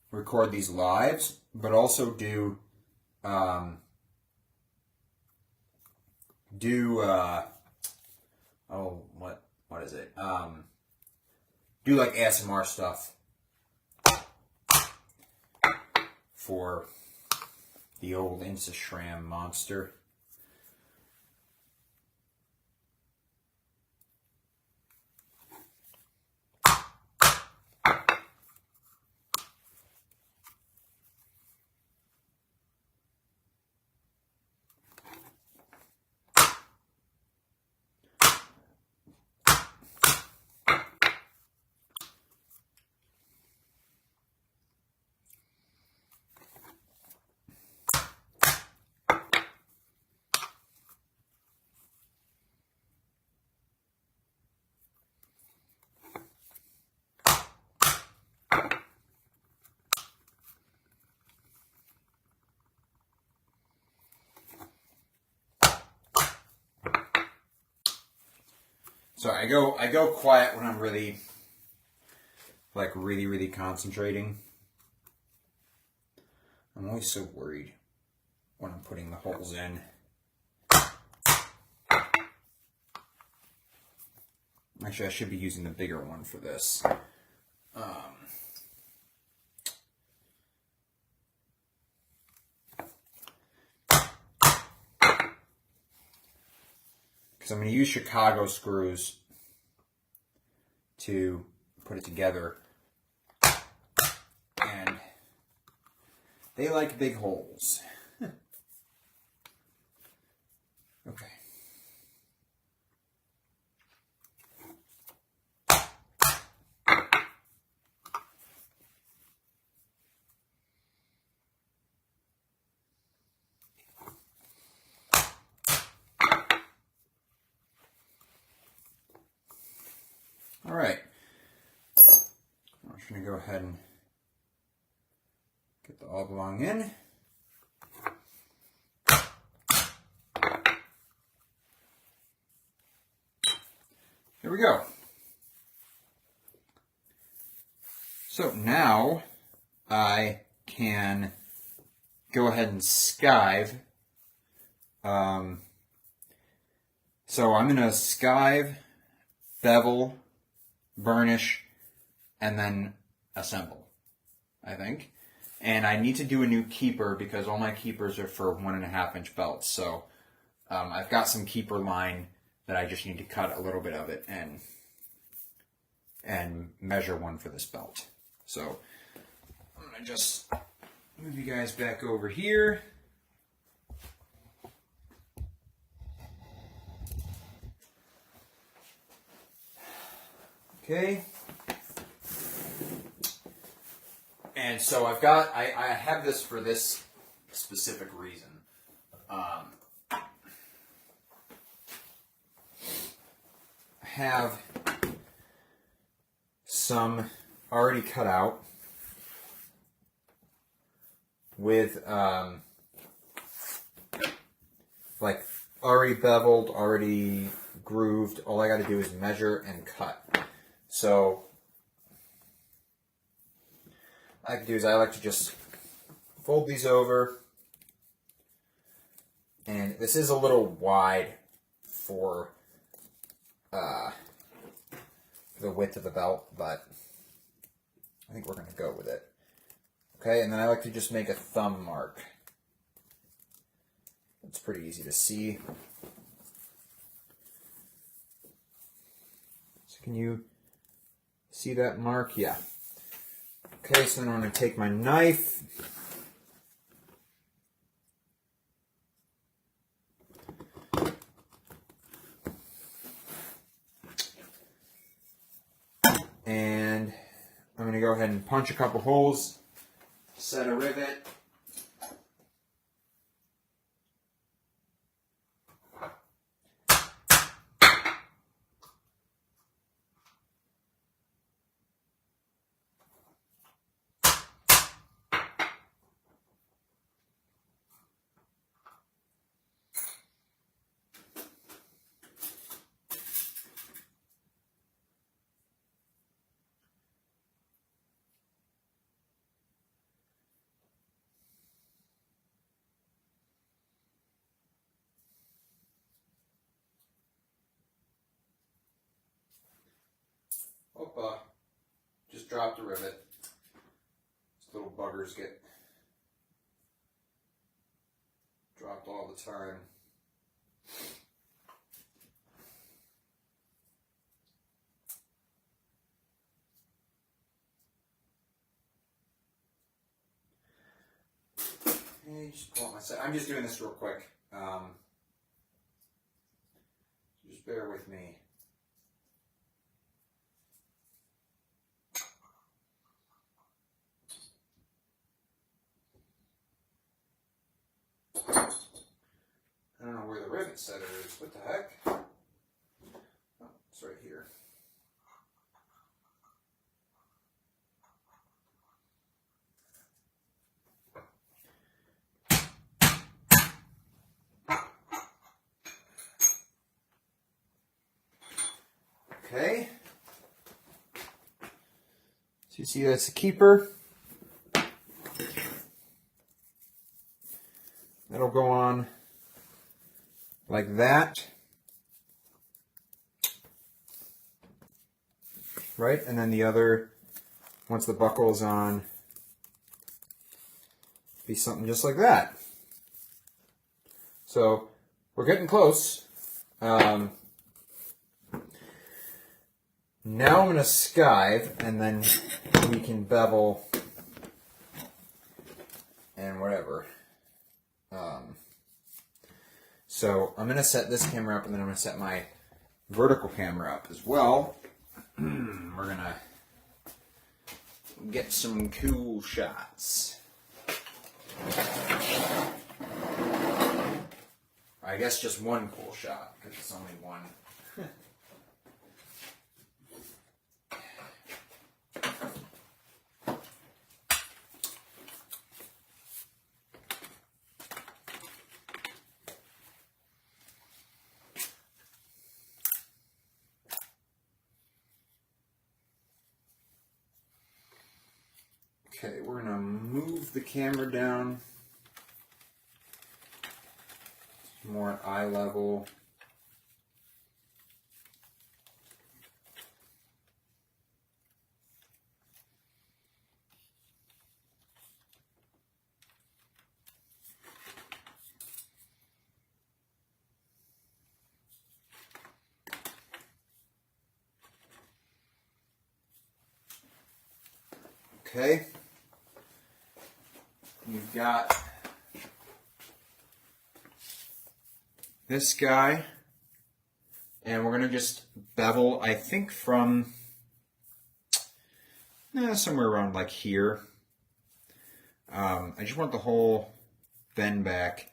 record these lives, but also do oh, what is it? Do like ASMR stuff for the old Instagram monster. So I go quiet when I'm really concentrating. I'm always so worried when I'm putting the holes in. Actually, I should be using the bigger one for this. So I'm going to use Chicago screws to put it together, and they like big holes. Okay. All right, I'm just going to go ahead and get the oblong in. Here we go. So now I can go ahead and skive. So I'm going to skive, bevel, burnish, and then assemble, I think. And I need to do a new keeper because all my keepers are for 1.5 inch belts. So I've got some keeper line that I just need to cut a little bit of it and measure one for this belt. So I'm going to just move you guys back over here. Okay. And so I have this for this specific reason. I have some already cut out with like already beveled, already grooved. All I got to do is measure and cut. So what I like to do is I like to just fold these over, and this is a little wide for the width of the belt, but I think we're going to go with it. Okay, and then I like to just make a thumb mark. It's pretty easy to see. So can you see that mark? Yeah. Okay, so then I'm going to take my knife. And I'm going to go ahead and punch a couple holes, set a rivet. just drop the rivet. These little buggers get dropped all the time. Okay, just pull out my set. I'm just doing this real quick. Just bear with me. I don't know where the rivet setter is. What the heck? Oh, it's right here. Okay. So you see that's a keeper. That'll go on like that. Right? And then the other, once the buckle is on, be something just like that. So we're getting close. Now I'm going to skive, and then we can bevel and whatever. So I'm going to set this camera up, and then I'm going to set my vertical camera up as well. We're going to get some cool shots. I guess just one cool shot, because it's only one. Okay, we're going to move the camera down more at eye level. Okay. You've got this guy, and we're going to just bevel, I think, from somewhere around like here. I just want the whole bend back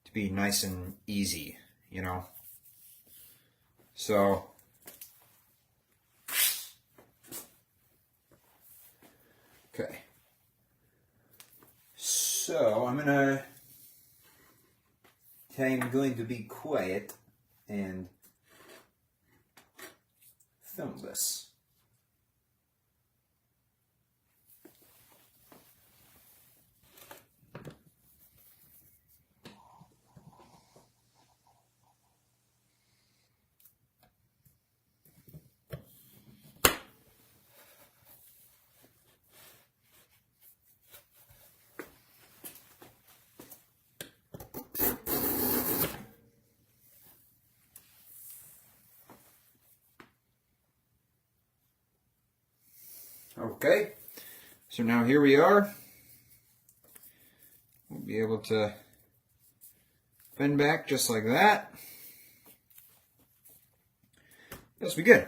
to be nice and easy, you know. So okay. So I'm going to be quiet and film this. Okay, so now here we are. We'll be able to bend back just like that. This will be good.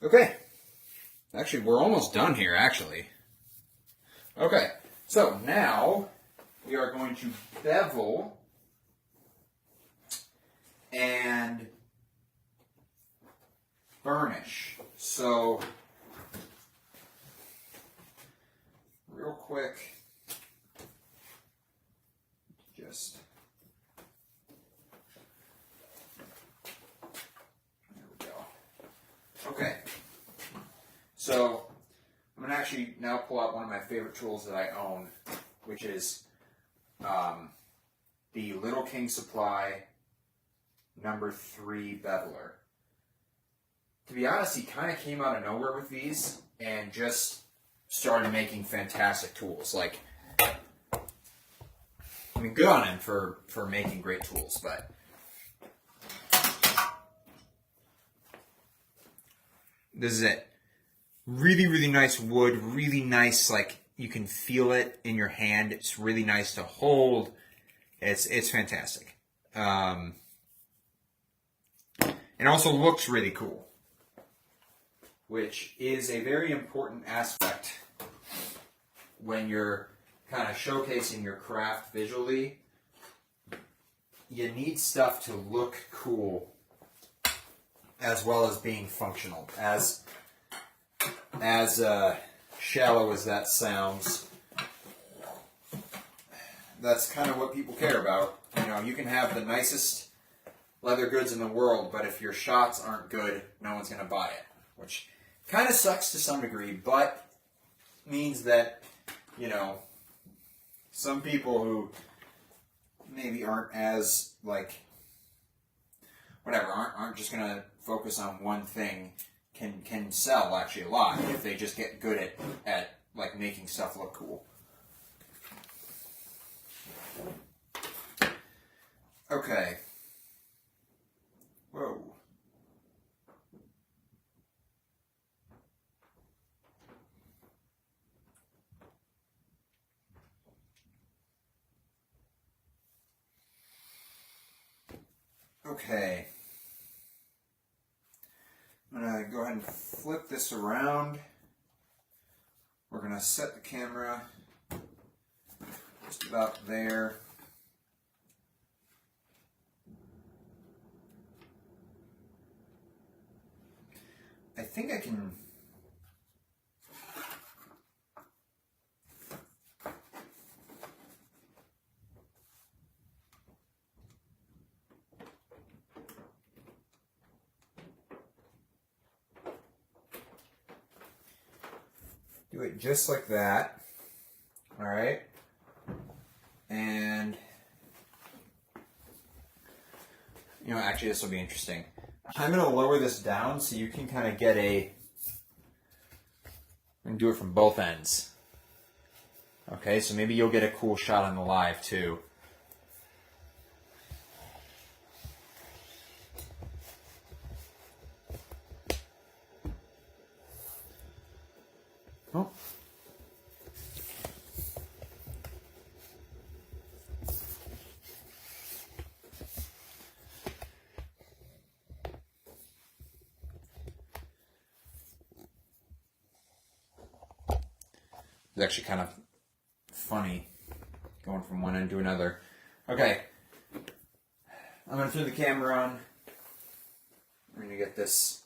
Okay, actually we're almost done here, actually. Okay, so now we are going to bevel and burnish. So real quick, just there we go. Okay, so I'm going to actually now pull out one of my favorite tools that I own, which is the Little King Supply #3 beveler. to be honest, he kind of came out of nowhere with these and just started making fantastic tools. Like, I mean, good on him for making great tools, but this is it. Really, really nice wood, really nice, like, you can feel it in your hand. It's really nice to hold. It's fantastic. It also looks really cool, which is a very important aspect when you're kind of showcasing your craft visually. You need stuff to look cool as well as being functional. As shallow as that sounds, that's kind of what people care about. You know, you can have the nicest leather goods in the world, but if your shots aren't good, no one's going to buy it, which kind of sucks to some degree, but means that, you know, some people who maybe aren't as, like, whatever, aren't just going to focus on one thing can sell actually a lot if they just get good at like making stuff look cool. Okay. Whoa. Okay. I'm going to go ahead and flip this around. We're going to set the camera just about there. I think I can... do it just like that. All right. And, you know, actually this will be interesting. I'm going to lower this down so you can kind of get I'm going to do it from both ends. Okay, so maybe you'll get a cool shot on the live too. Oh. It's actually kind of funny going from one end to another. Okay, I'm going to turn the camera on. We're going to get this.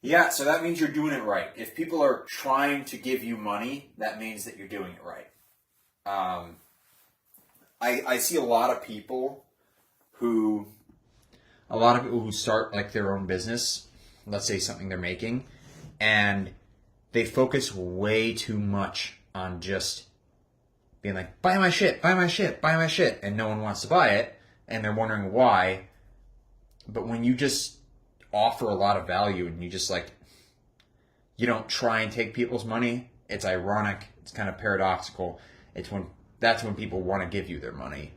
Yeah, so that means you're doing it right. If people are trying to give you money, that means that you're doing it right. I see a lot of people who start like their own business, let's say something they're making, and they focus way too much on just being like, buy my shit, buy my shit, buy my shit, and no one wants to buy it, and they're wondering why. But when you just offer a lot of value and you just like, you don't try and take people's money, it's ironic, it's kind of paradoxical. That's when people want to give you their money.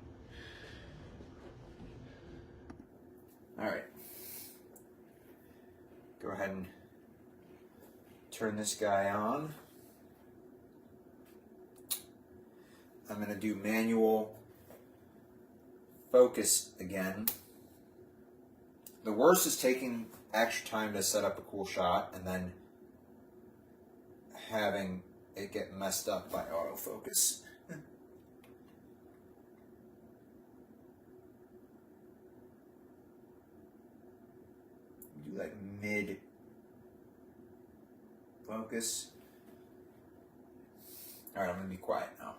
All right. Go ahead and turn this guy on. I'm going to do manual focus again. The worst is taking extra time to set up a cool shot and then having it get messed up by autofocus. Do like mid focus. All right, I'm going to be quiet now.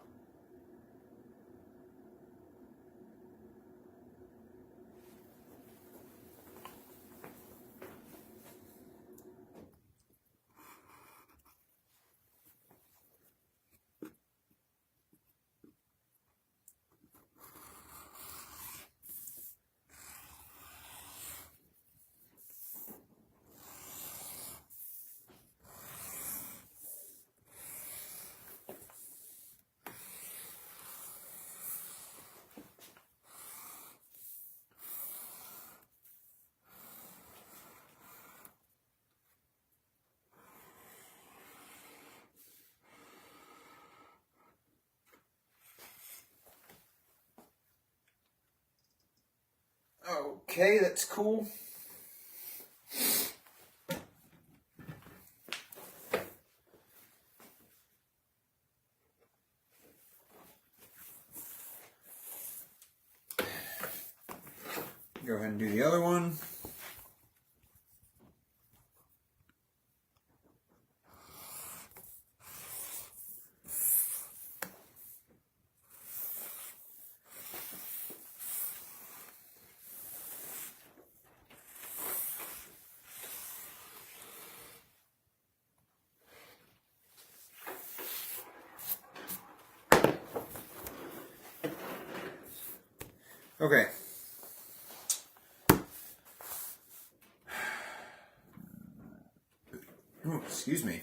Okay, that's cool. Go ahead and do the other one. Okay. Oh, excuse me.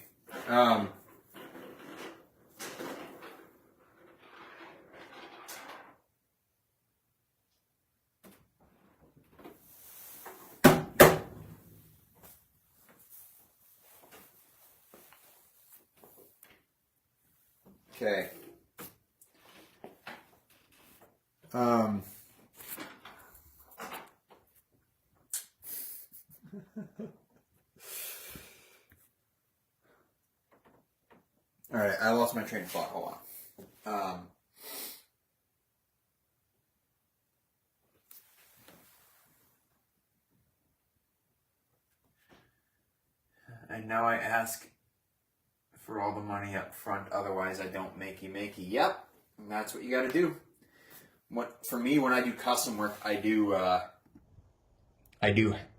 Okay. All right, I lost my train of thought. Hold on. And now I ask for all the money up front, otherwise I don't makey. Yep, that's what you got to do. For me, when I do custom work, I do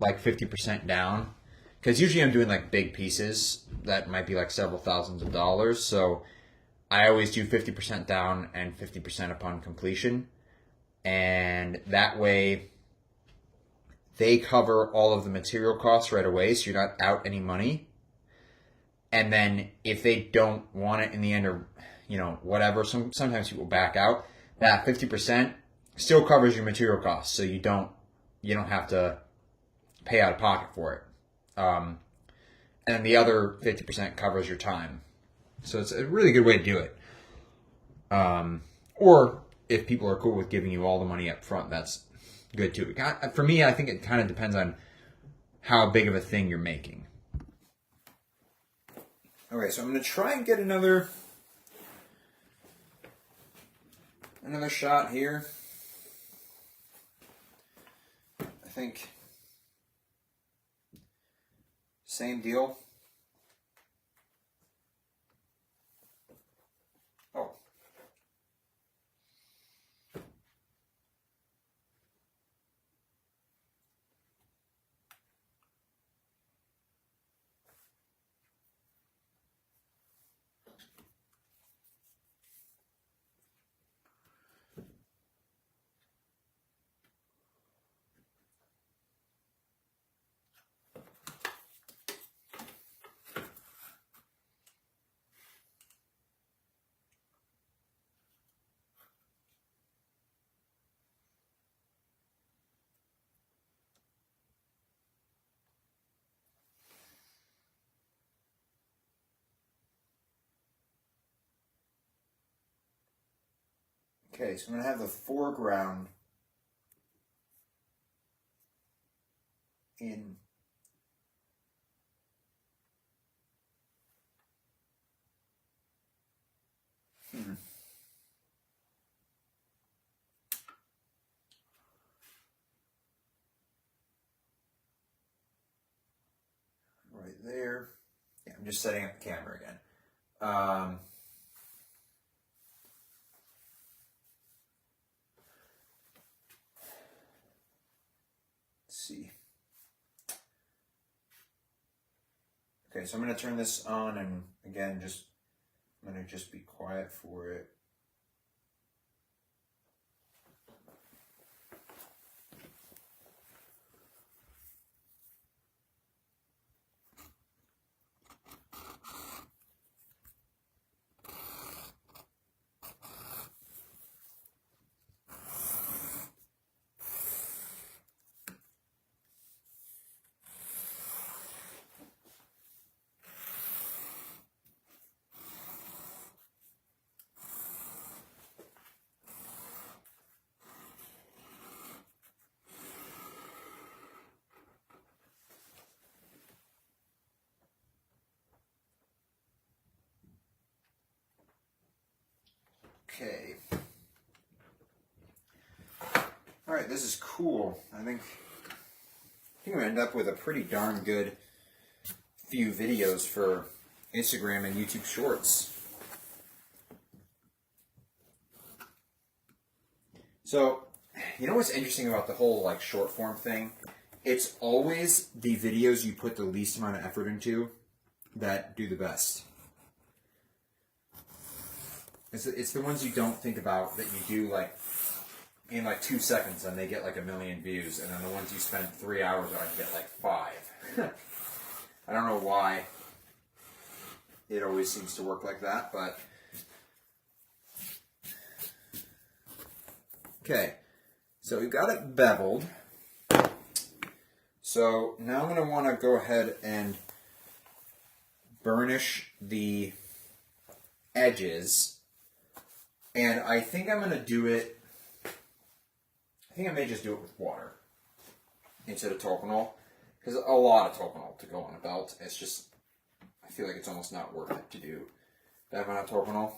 like 50% down, because usually I'm doing like big pieces that might be like several thousands of dollars. So I always do 50% down and 50% upon completion, and that way they cover all of the material costs right away, so you're not out any money. And then if they don't want it in the end, or whatever, sometimes people back out. That 50% still covers your material costs, so you don't have to pay out of pocket for it. And the other 50% covers your time. So it's a really good way to do it. Or if people are cool with giving you all the money up front, that's good too. For me, I think it kind of depends on how big of a thing you're making. Okay, so I'm going to try and get another shot here. I think same deal. Oh. Okay, so I'm going to have the foreground in right there. Yeah, I'm just setting up the camera again. Let's see. Okay, so I'm going to turn this on, and again, I'm going to just be quiet for it. Okay. All right, this is cool. I think I'm gonna end up with a pretty darn good few videos for Instagram and YouTube Shorts. So, you know what's interesting about the whole like short form thing? It's always the videos you put the least amount of effort into that do the best. It's the ones you don't think about that you do like in like 2 seconds and they get like 1 million views, and then the ones you spend 3 hours on get like 5. I don't know why it always seems to work like that, but okay. So we've got it beveled. So now I'm going to want to go ahead and burnish the edges. And I think I'm going to do it, I think I may just do it with water instead of Topanol. Because a lot of Topanol to go on a belt. It's just, I feel like it's almost not worth it to do that amount of Topanol.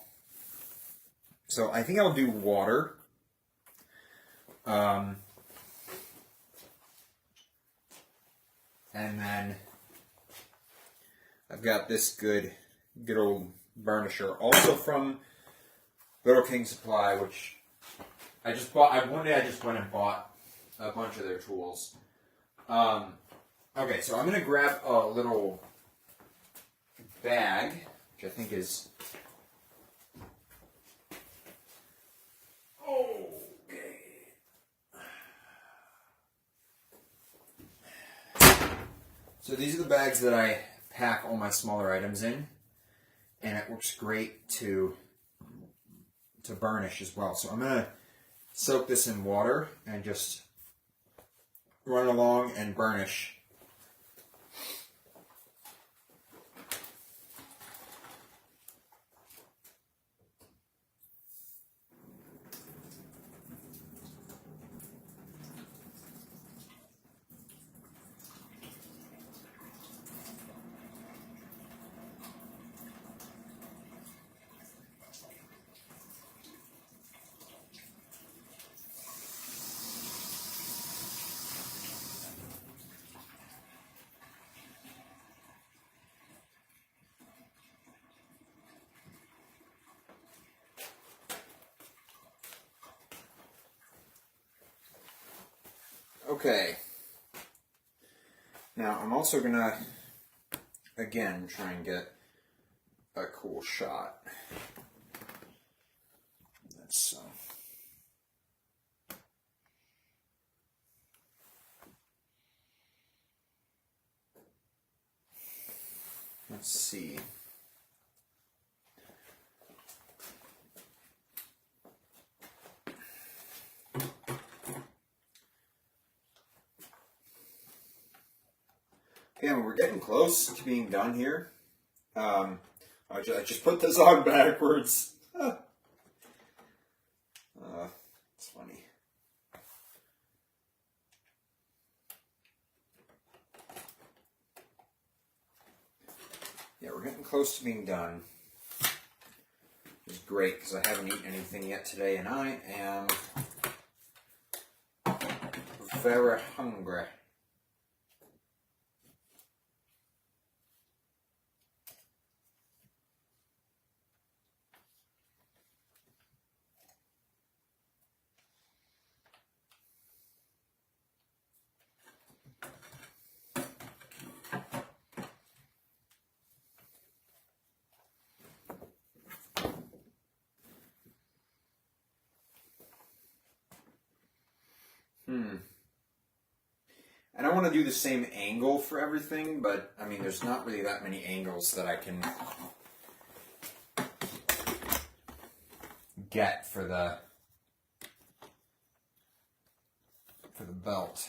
So I think I'll do water. And then I've got this good old burnisher, also from Little King Supply, which I just bought. One day I just went and bought a bunch of their tools. Okay, so I'm gonna grab a little bag, which I think is So these are the bags that I pack all my smaller items in, and it works great to burnish as well. So I'm going to soak this in water and just run along and burnish. Okay, now I'm also going to, again, try and get a cool shot. So, let's see. Okay, well, we're getting close to being done here. I just put this on backwards. It's funny. Yeah, we're getting close to being done. Which is great because I haven't eaten anything yet today, and I am very hungry. And I want to do the same angle for everything, but I mean, there's not really that many angles that I can get for the belt.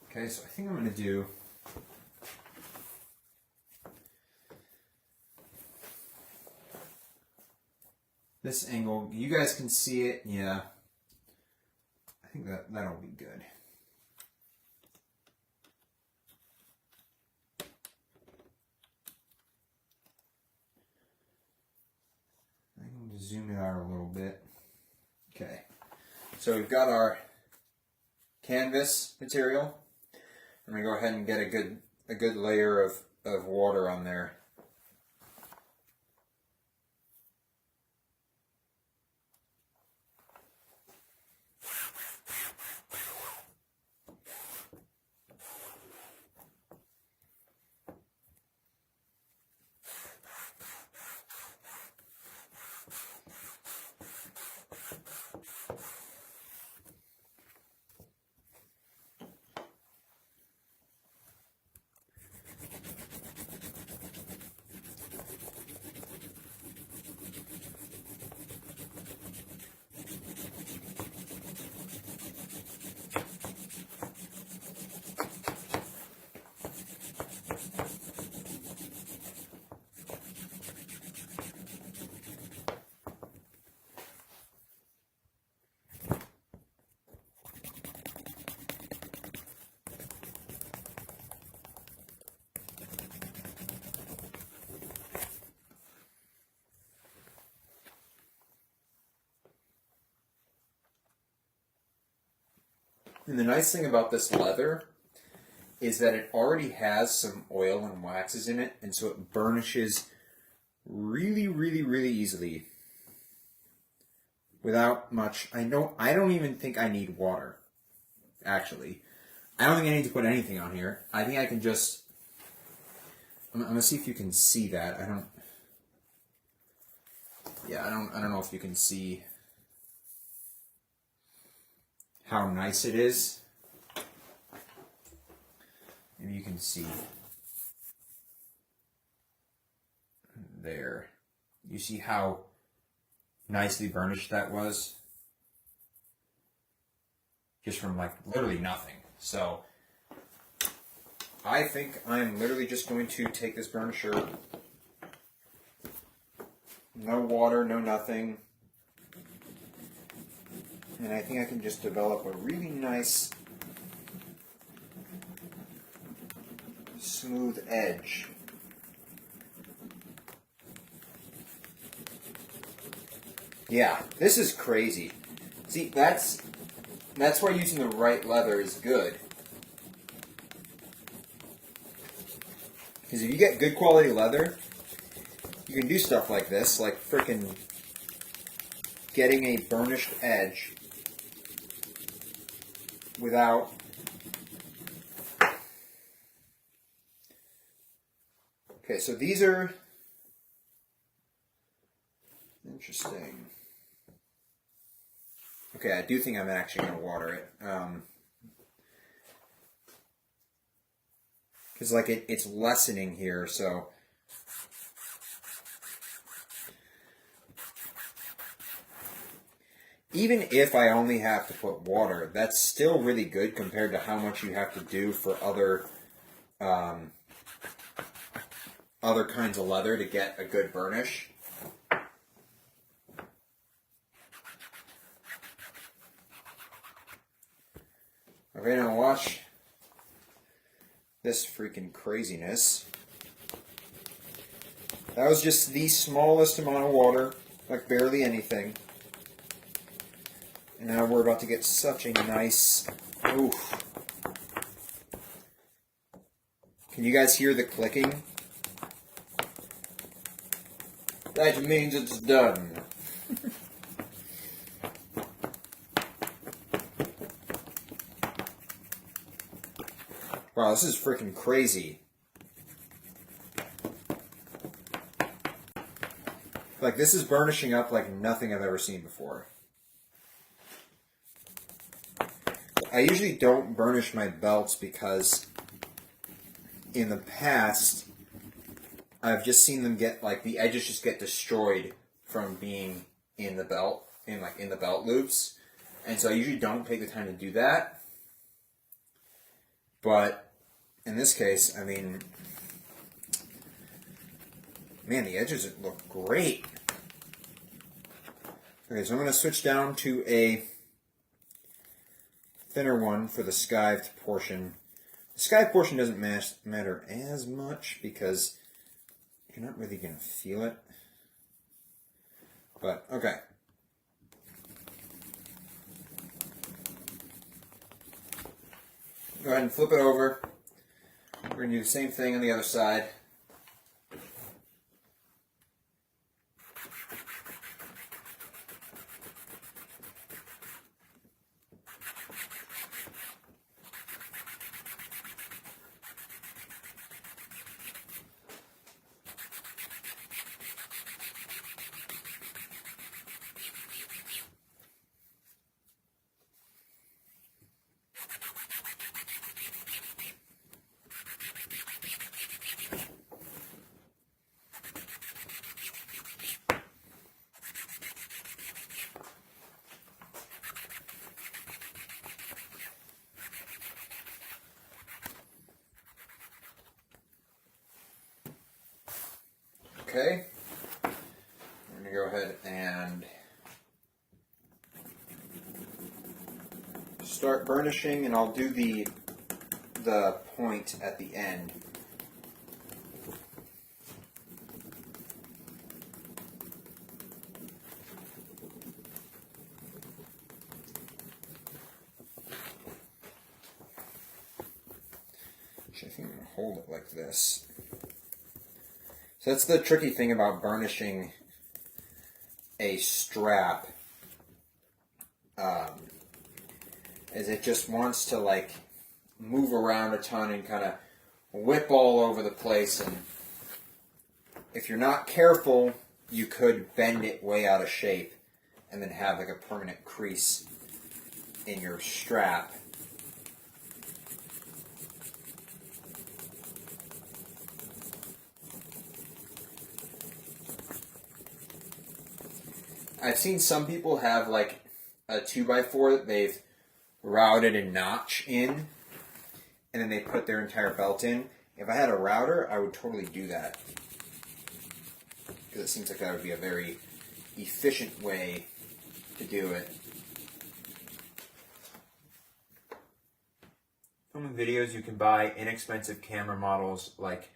Okay, so I think I'm going to do this angle. You guys can see it. Yeah. I think that'll be good. zoom it out a little bit. Okay, so we've got our canvas material. I'm going to go ahead and get a good layer of water on there. And the nice thing about this leather is that it already has some oil and waxes in it, and so it burnishes really, really, really easily without much. I don't even think I need water, actually. I don't think I need to put anything on here. I think I can just, I'm going to see if you can see that. I don't know if you can see how nice it is. Maybe you can see there. You see how nicely burnished that was? Just from like literally nothing. So I think I'm literally just going to take this burnisher, no water, no nothing, and I think I can just develop a really nice smooth edge. Yeah, this is crazy. See, that's why using the right leather is good. Because if you get good quality leather, you can do stuff like this, like frickin' getting a burnished edge without okay, so these are interesting. Okay, I do think I'm actually going to water it. Because like it's lessening here, so even if I only have to put water, that's still really good compared to how much you have to do for other kinds of leather to get a good burnish. Okay, now watch this freaking craziness. That was just the smallest amount of water, like barely anything. And now we're about to get such a nice, oof. Can you guys hear the clicking? That means it's done. Wow, this is freaking crazy. Like, this is burnishing up like nothing I've ever seen before. I usually don't burnish my belts because in the past I've just seen them get, like, the edges just get destroyed from being in the belt, in the belt loops. And so I usually don't take the time to do that. But in this case, I mean, man, the edges look great. Okay, so I'm going to switch down to a thinner one for the skived portion. The skived portion doesn't matter as much because you're not really going to feel it. But, okay. Go ahead and flip it over. We're going to do the same thing on the other side. Okay, I'm going to go ahead and start burnishing, and I'll do the point at the end. Actually, I think I'm going to hold it like this. So that's the tricky thing about burnishing a strap, is it just wants to like move around a ton and kind of whip all over the place, and if you're not careful, you could bend it way out of shape and then have like a permanent crease in your strap. I've seen some people have like a 2x4 that they've routed a notch in, and then they put their entire belt in. If I had a router, I would totally do that, because it seems like that would be a very efficient way to do it. Filming videos, you can buy inexpensive camera models like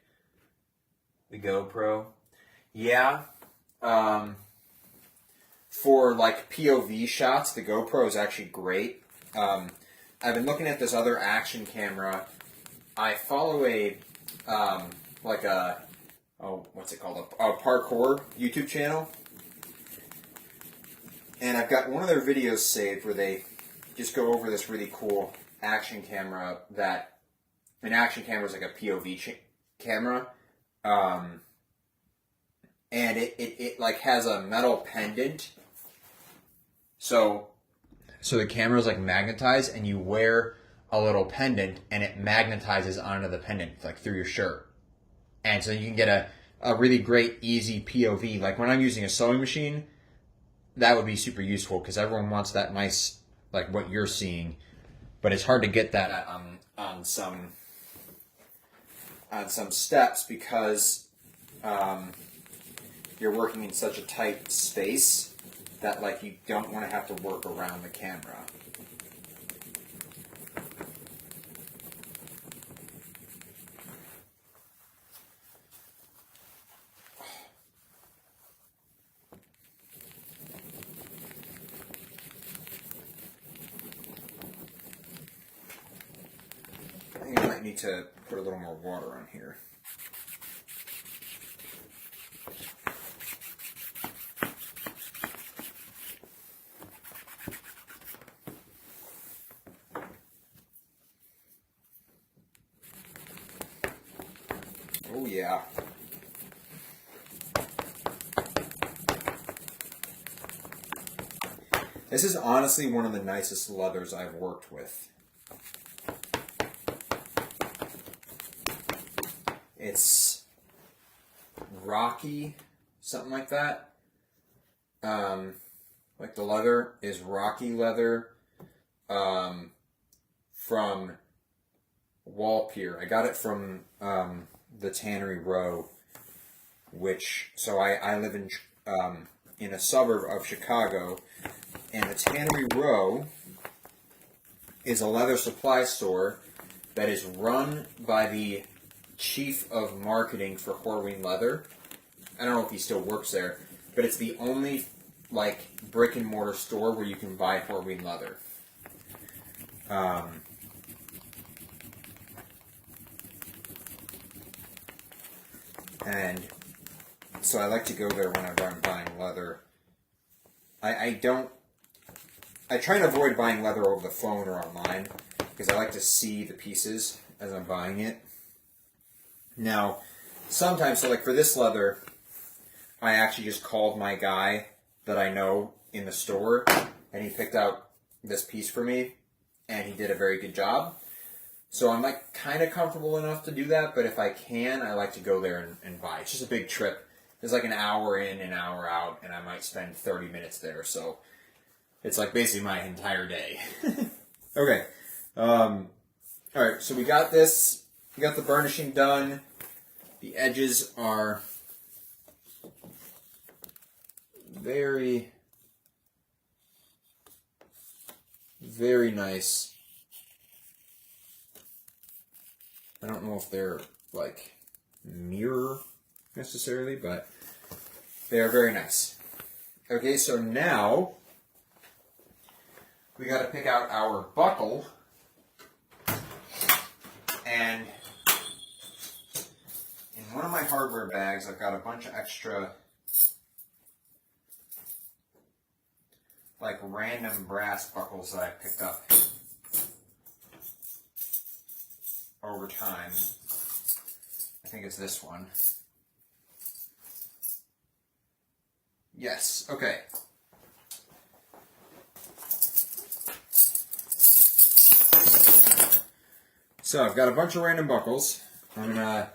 the GoPro. Yeah. For like POV shots, the GoPro is actually great. I've been looking at this other action camera. I follow a what's it called? A parkour YouTube channel, and I've got one of their videos saved where they just go over this really cool action camera. That an action camera is like a POV camera, and it like has a metal pendant. So the camera is like magnetized, and you wear a little pendant, and it magnetizes onto the pendant, like through your shirt. And so you can get a really great, easy POV. Like when I'm using a sewing machine, that would be super useful, because everyone wants that nice, like what you're seeing. But it's hard to get that on some steps, because you're working in such a tight space that like you don't want to have to work around the camera. I think I might need to put a little more water on here. Oh yeah. This is honestly one of the nicest leathers I've worked with. It's rocky, something like that. Like the leather is rocky leather from Walpier. I got it from the Tannery Row, so I live in a suburb of Chicago, and the Tannery Row is a leather supply store that is run by the chief of marketing for Horween Leather. I don't know if he still works there, but it's the only like brick and mortar store where you can buy Horween leather. And so I like to go there whenever I'm buying leather. I try and avoid buying leather over the phone or online because I like to see the pieces as I'm buying it. Now, sometimes, so like for this leather, I actually just called my guy that I know in the store, and he picked out this piece for me, and he did a very good job. So I'm like kind of comfortable enough to do that, but if I can, I like to go there and buy. It's just a big trip. It's like an hour in, an hour out, and I might spend 30 minutes there. So it's like basically my entire day. Okay. All right, so we got this. We got the burnishing done. The edges are very, very nice. I don't know if they're like mirror necessarily, but they are very nice. Okay, so now we got to pick out our buckle, and in one of my hardware bags I've got a bunch of extra like random brass buckles that I picked up over time. I think it's this one. Yes, okay. So I've got a bunch of random buckles. I'm gonna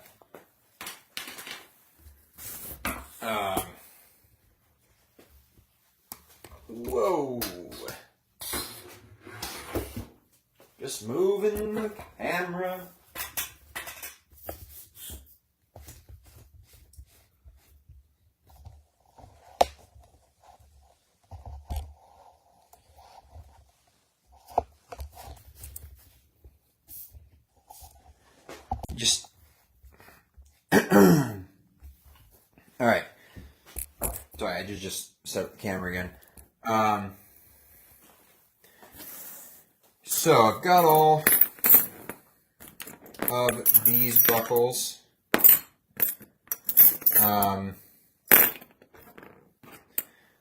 whoa. Just moving the camera. Just all right. Sorry, I just set up the camera again. So I've got all of these buckles.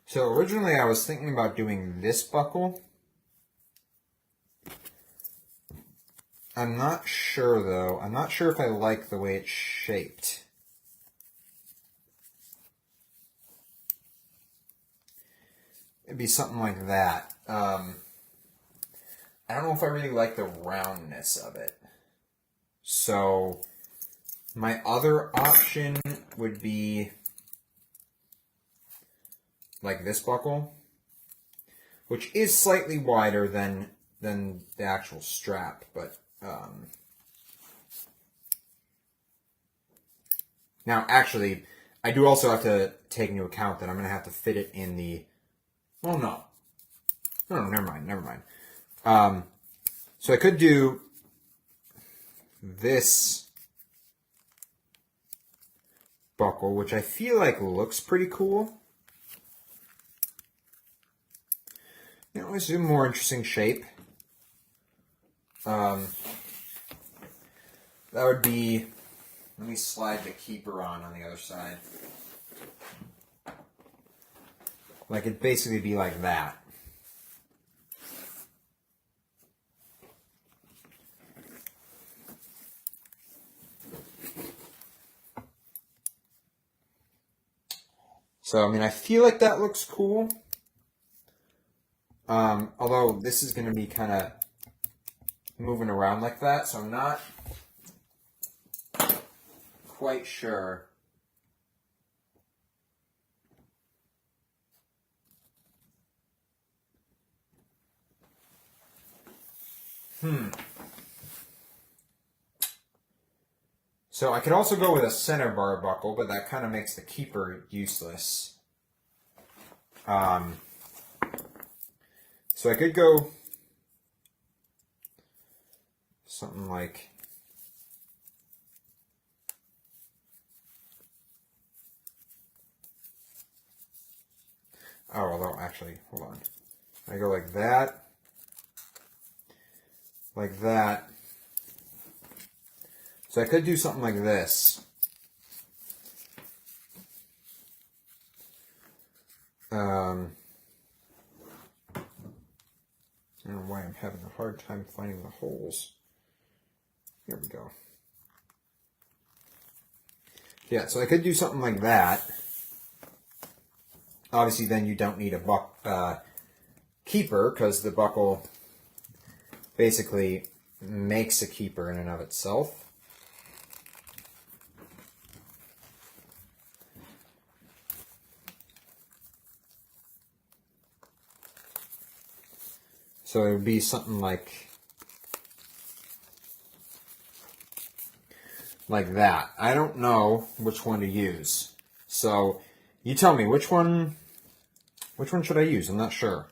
So originally I was thinking about doing this buckle. I'm not sure though. I'm not sure if I like the way it's shaped. It'd be something like that. I don't know if I really like the roundness of it. So my other option would be like this buckle, which is slightly wider than the actual strap, but now actually I do also have to take into account that I'm going to have to fit it in the, well, no, never mind. So I could do this buckle, which I feel like looks pretty cool. You know, let's do a more interesting shape. That would be, let me slide the keeper on the other side. Like it'd basically be like that. So, I mean, I feel like that looks cool. Although this is going to be kind of moving around like that, so I'm not quite sure. So I could also go with a center bar buckle, but that kind of makes the keeper useless. So I could go something like Oh, although actually, hold on. I go like that. Like that. So I could do something like this. I don't know why I'm having a hard time finding the holes. Here we go. Yeah, so I could do something like that. Obviously, then you don't need a keeper, because the buckle basically makes a keeper in and of itself. So it would be something like that. I don't know which one to use. So you tell me which one should I use? I'm not sure.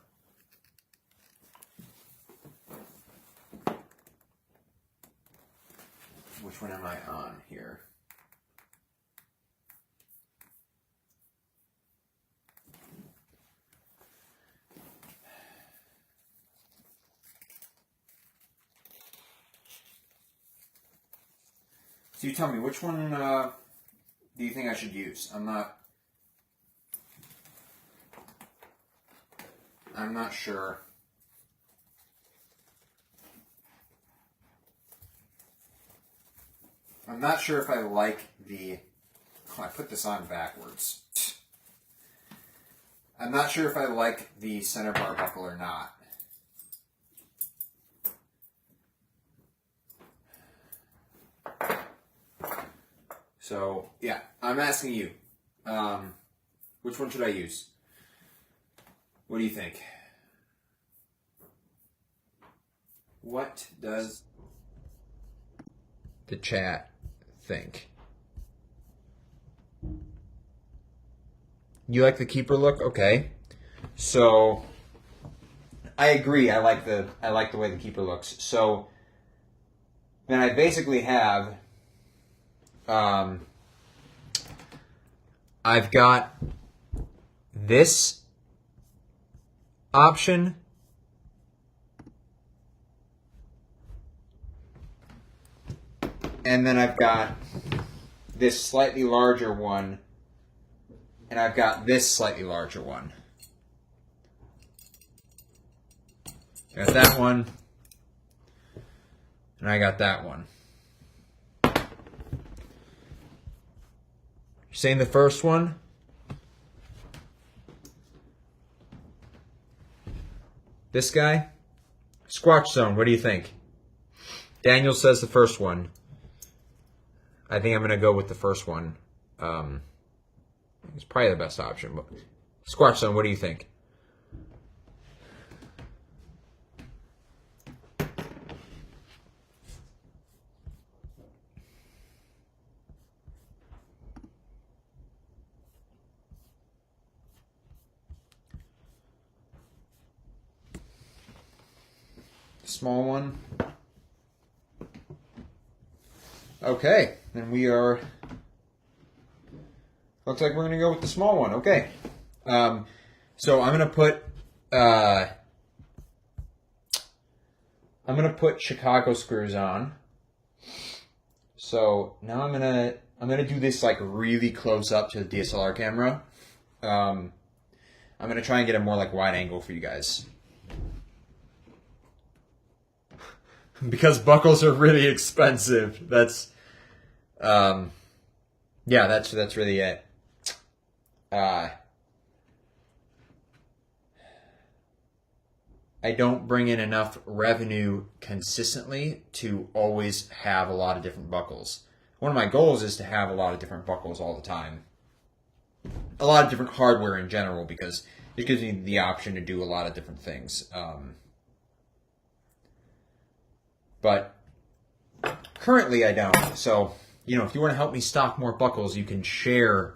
Which one am I on here? So you tell me, which one do you think I should use? I'm not sure. I'm not sure if I like the... Oh, I put this on backwards. I'm not sure if I like the center bar buckle or not. So, yeah, I'm asking you, which one should I use? What do you think? What does the chat think? You like the keeper look? Okay. So, I agree. I like the way the keeper looks. So, then I basically have... I've got this option, and then I've got this slightly larger one, and I've got this slightly larger one. Got that one, and I got that one. You're saying the first one? This guy? Squatch Zone, what do you think? Daniel says the first one. I think I'm going to go with the first one. It's probably the best option. But Squatch Zone, what do you think? Small one. Okay, then we are... Looks like we're going to go with the small one. Okay. So I'm going to put Chicago screws on. So now I'm going to do this like really close up to the DSLR camera. I'm going to try and get a more like wide angle for you guys. Because buckles are really expensive. That's really it. I don't bring in enough revenue consistently to always have a lot of different buckles. One of my goals is to have a lot of different buckles all the time. A lot of different hardware in general, because it gives me the option to do a lot of different things. But currently I don't. So, if you want to help me stock more buckles, you can share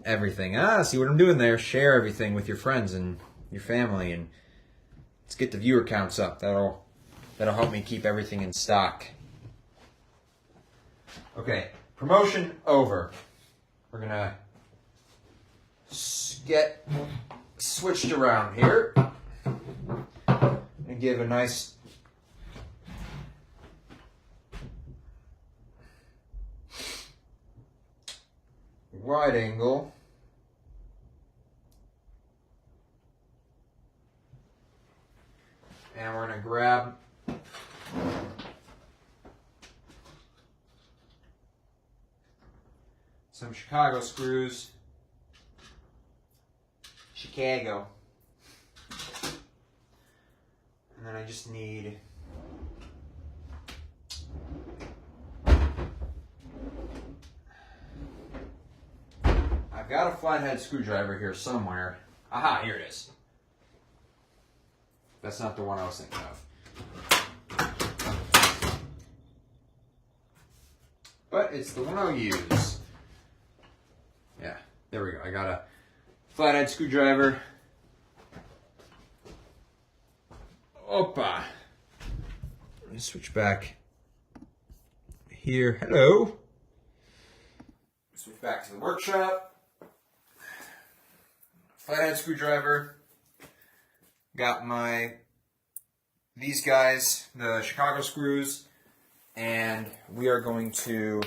everything. See what I'm doing there? Share everything with your friends and your family, and let's get the viewer counts up. That'll help me keep everything in stock. Okay, promotion over. We're gonna get switched around here and give a nice wide angle. And we're going to grab some Chicago screws. Chicago. And then I just need I've got a flathead screwdriver here somewhere. Aha, here it is. That's not the one I was thinking of. But it's the one I'll use. Yeah, there we go. I got a flathead screwdriver. Opa. Let me switch back here. Hello. Switch back to the workshop. Flathead screwdriver. Got these guys, the Chicago screws, and we are going to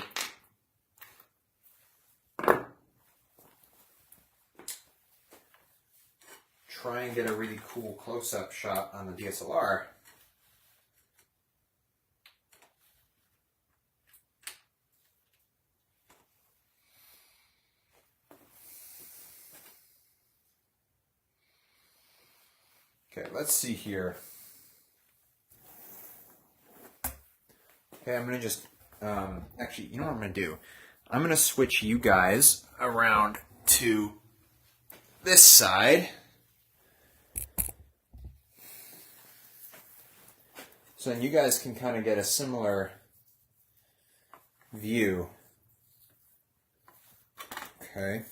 try and get a really cool close-up shot on the DSLR. Okay, let's see here. Okay, I'm going to just, actually, you know what I'm going to do? I'm going to switch you guys around to this side. So then you guys can kind of get a similar view. Okay.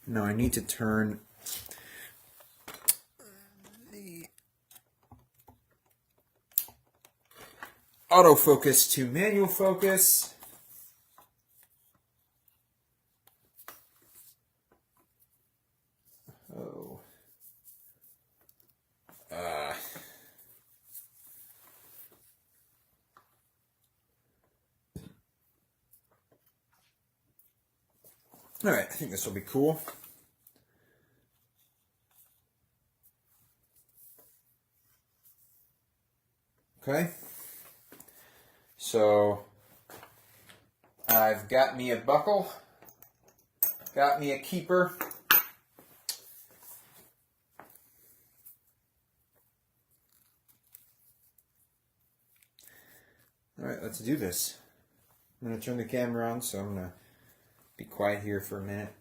Now I need to turn the autofocus to manual focus. Oh. All right, I think this will be cool. Okay. So I've got me a buckle, got me a keeper. All right, let's do this. I'm going to turn the camera on, so I'm going to be quiet here for a minute.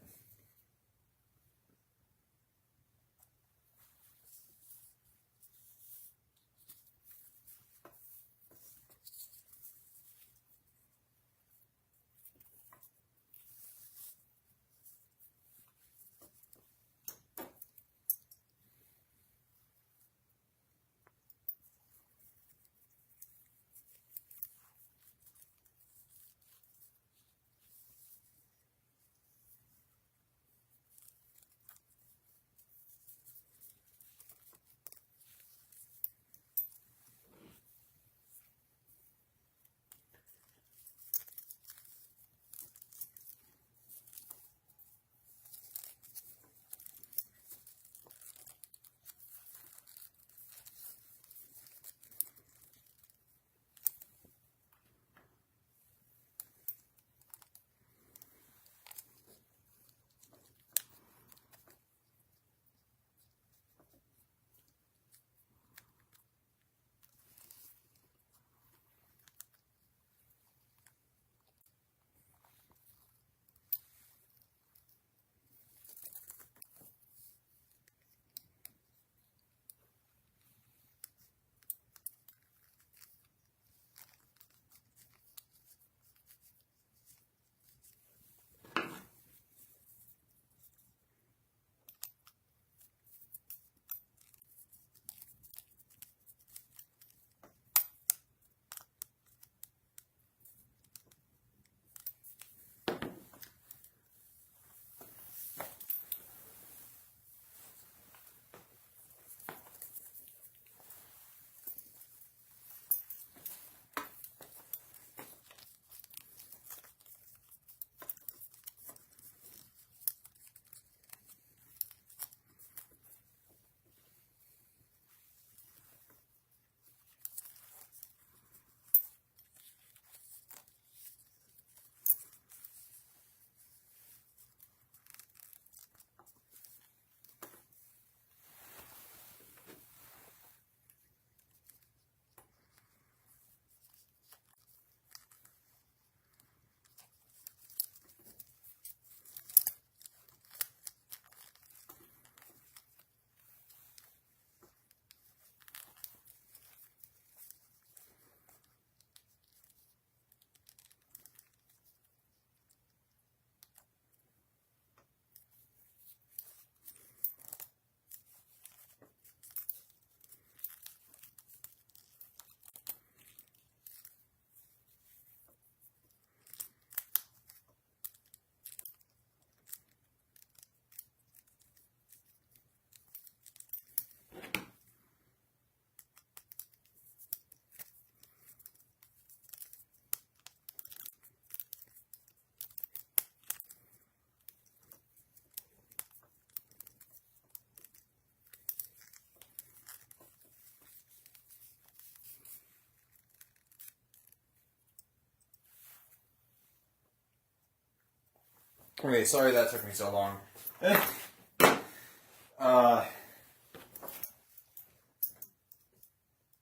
Okay, sorry that took me so long.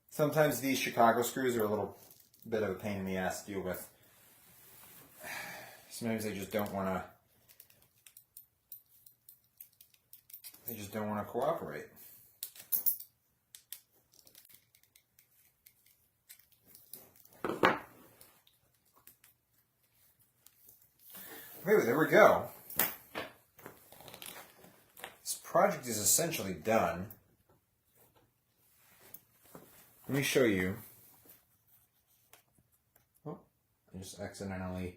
Sometimes these Chicago screws are a little bit of a pain in the ass to deal with. Sometimes they just don't want to. They just don't want to cooperate. Okay, there we go. This project is essentially done. Let me show you. Oh, I just accidentally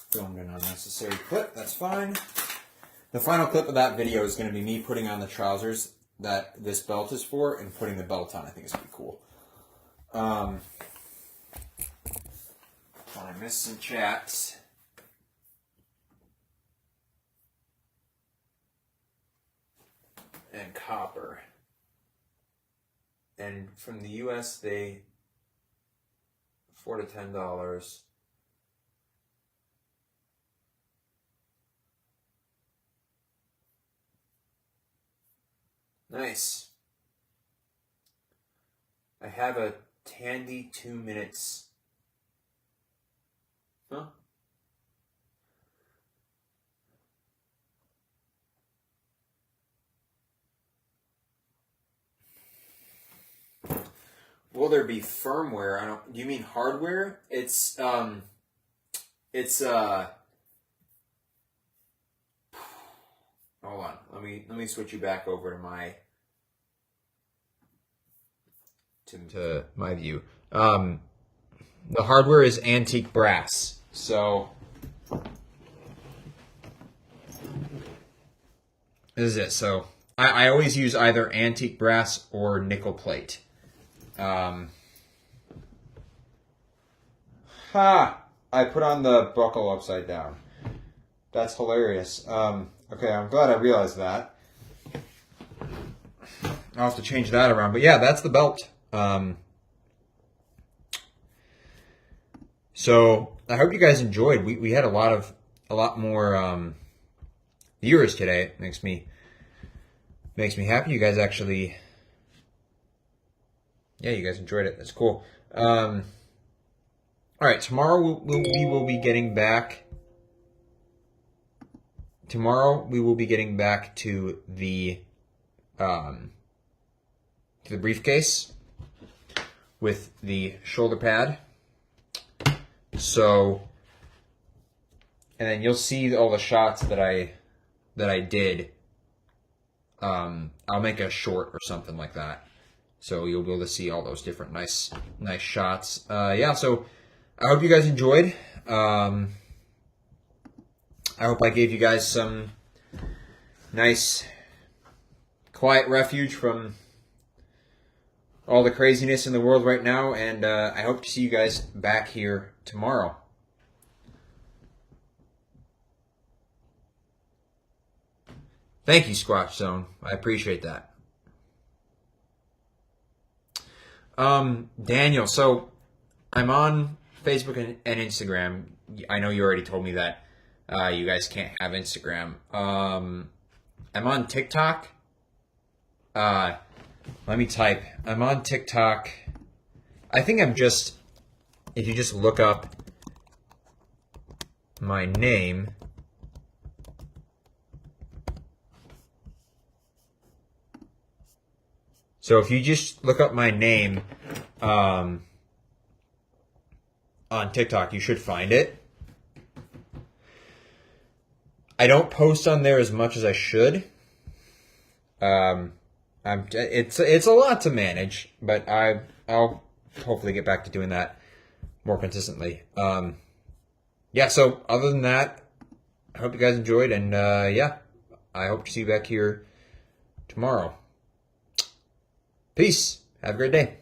filmed an unnecessary clip. That's fine. The final clip of that video is going to be me putting on the trousers that this belt is for and putting the belt on. I think it's pretty cool. I missed some chats. And copper. And from the US, they $4 to $10. Nice. I have a Tandy 2 minutes. Huh? Will there be firmware? Do you mean hardware? Hold on. Let me switch you back over to my view. The hardware is antique brass. So this is it. So I always use either antique brass or nickel plate. I put on the buckle upside down. That's hilarious. Okay, I'm glad I realized that. I'll have to change that around. But yeah, that's the belt. So I hope you guys enjoyed. We had a lot more viewers today. It makes me happy. You guys actually, yeah, you guys enjoyed it. That's cool. All right, tomorrow we will be getting back. Tomorrow we will be getting back to the briefcase with the shoulder pad. So, and then you'll see all the shots that I did. I'll make a short or something like that, so you'll be able to see all those different nice shots. Yeah, so I hope you guys enjoyed. I hope I gave you guys some nice, quiet refuge from all the craziness in the world right now, and I hope to see you guys back here tomorrow. Thank you, Squatch Zone. I appreciate that. Daniel, so I'm on Facebook and Instagram. I know you already told me that you guys can't have Instagram. I'm on TikTok. Let me type. I'm on TikTok. I think I'm just, if you just look up my name, so if you just look up my name on TikTok, you should find it. I don't post on there as much as I should. It's a lot to manage, but I'll hopefully get back to doing that more consistently. Yeah, so other than that, I hope you guys enjoyed, and yeah, I hope to see you back here tomorrow. Peace. Have a great day.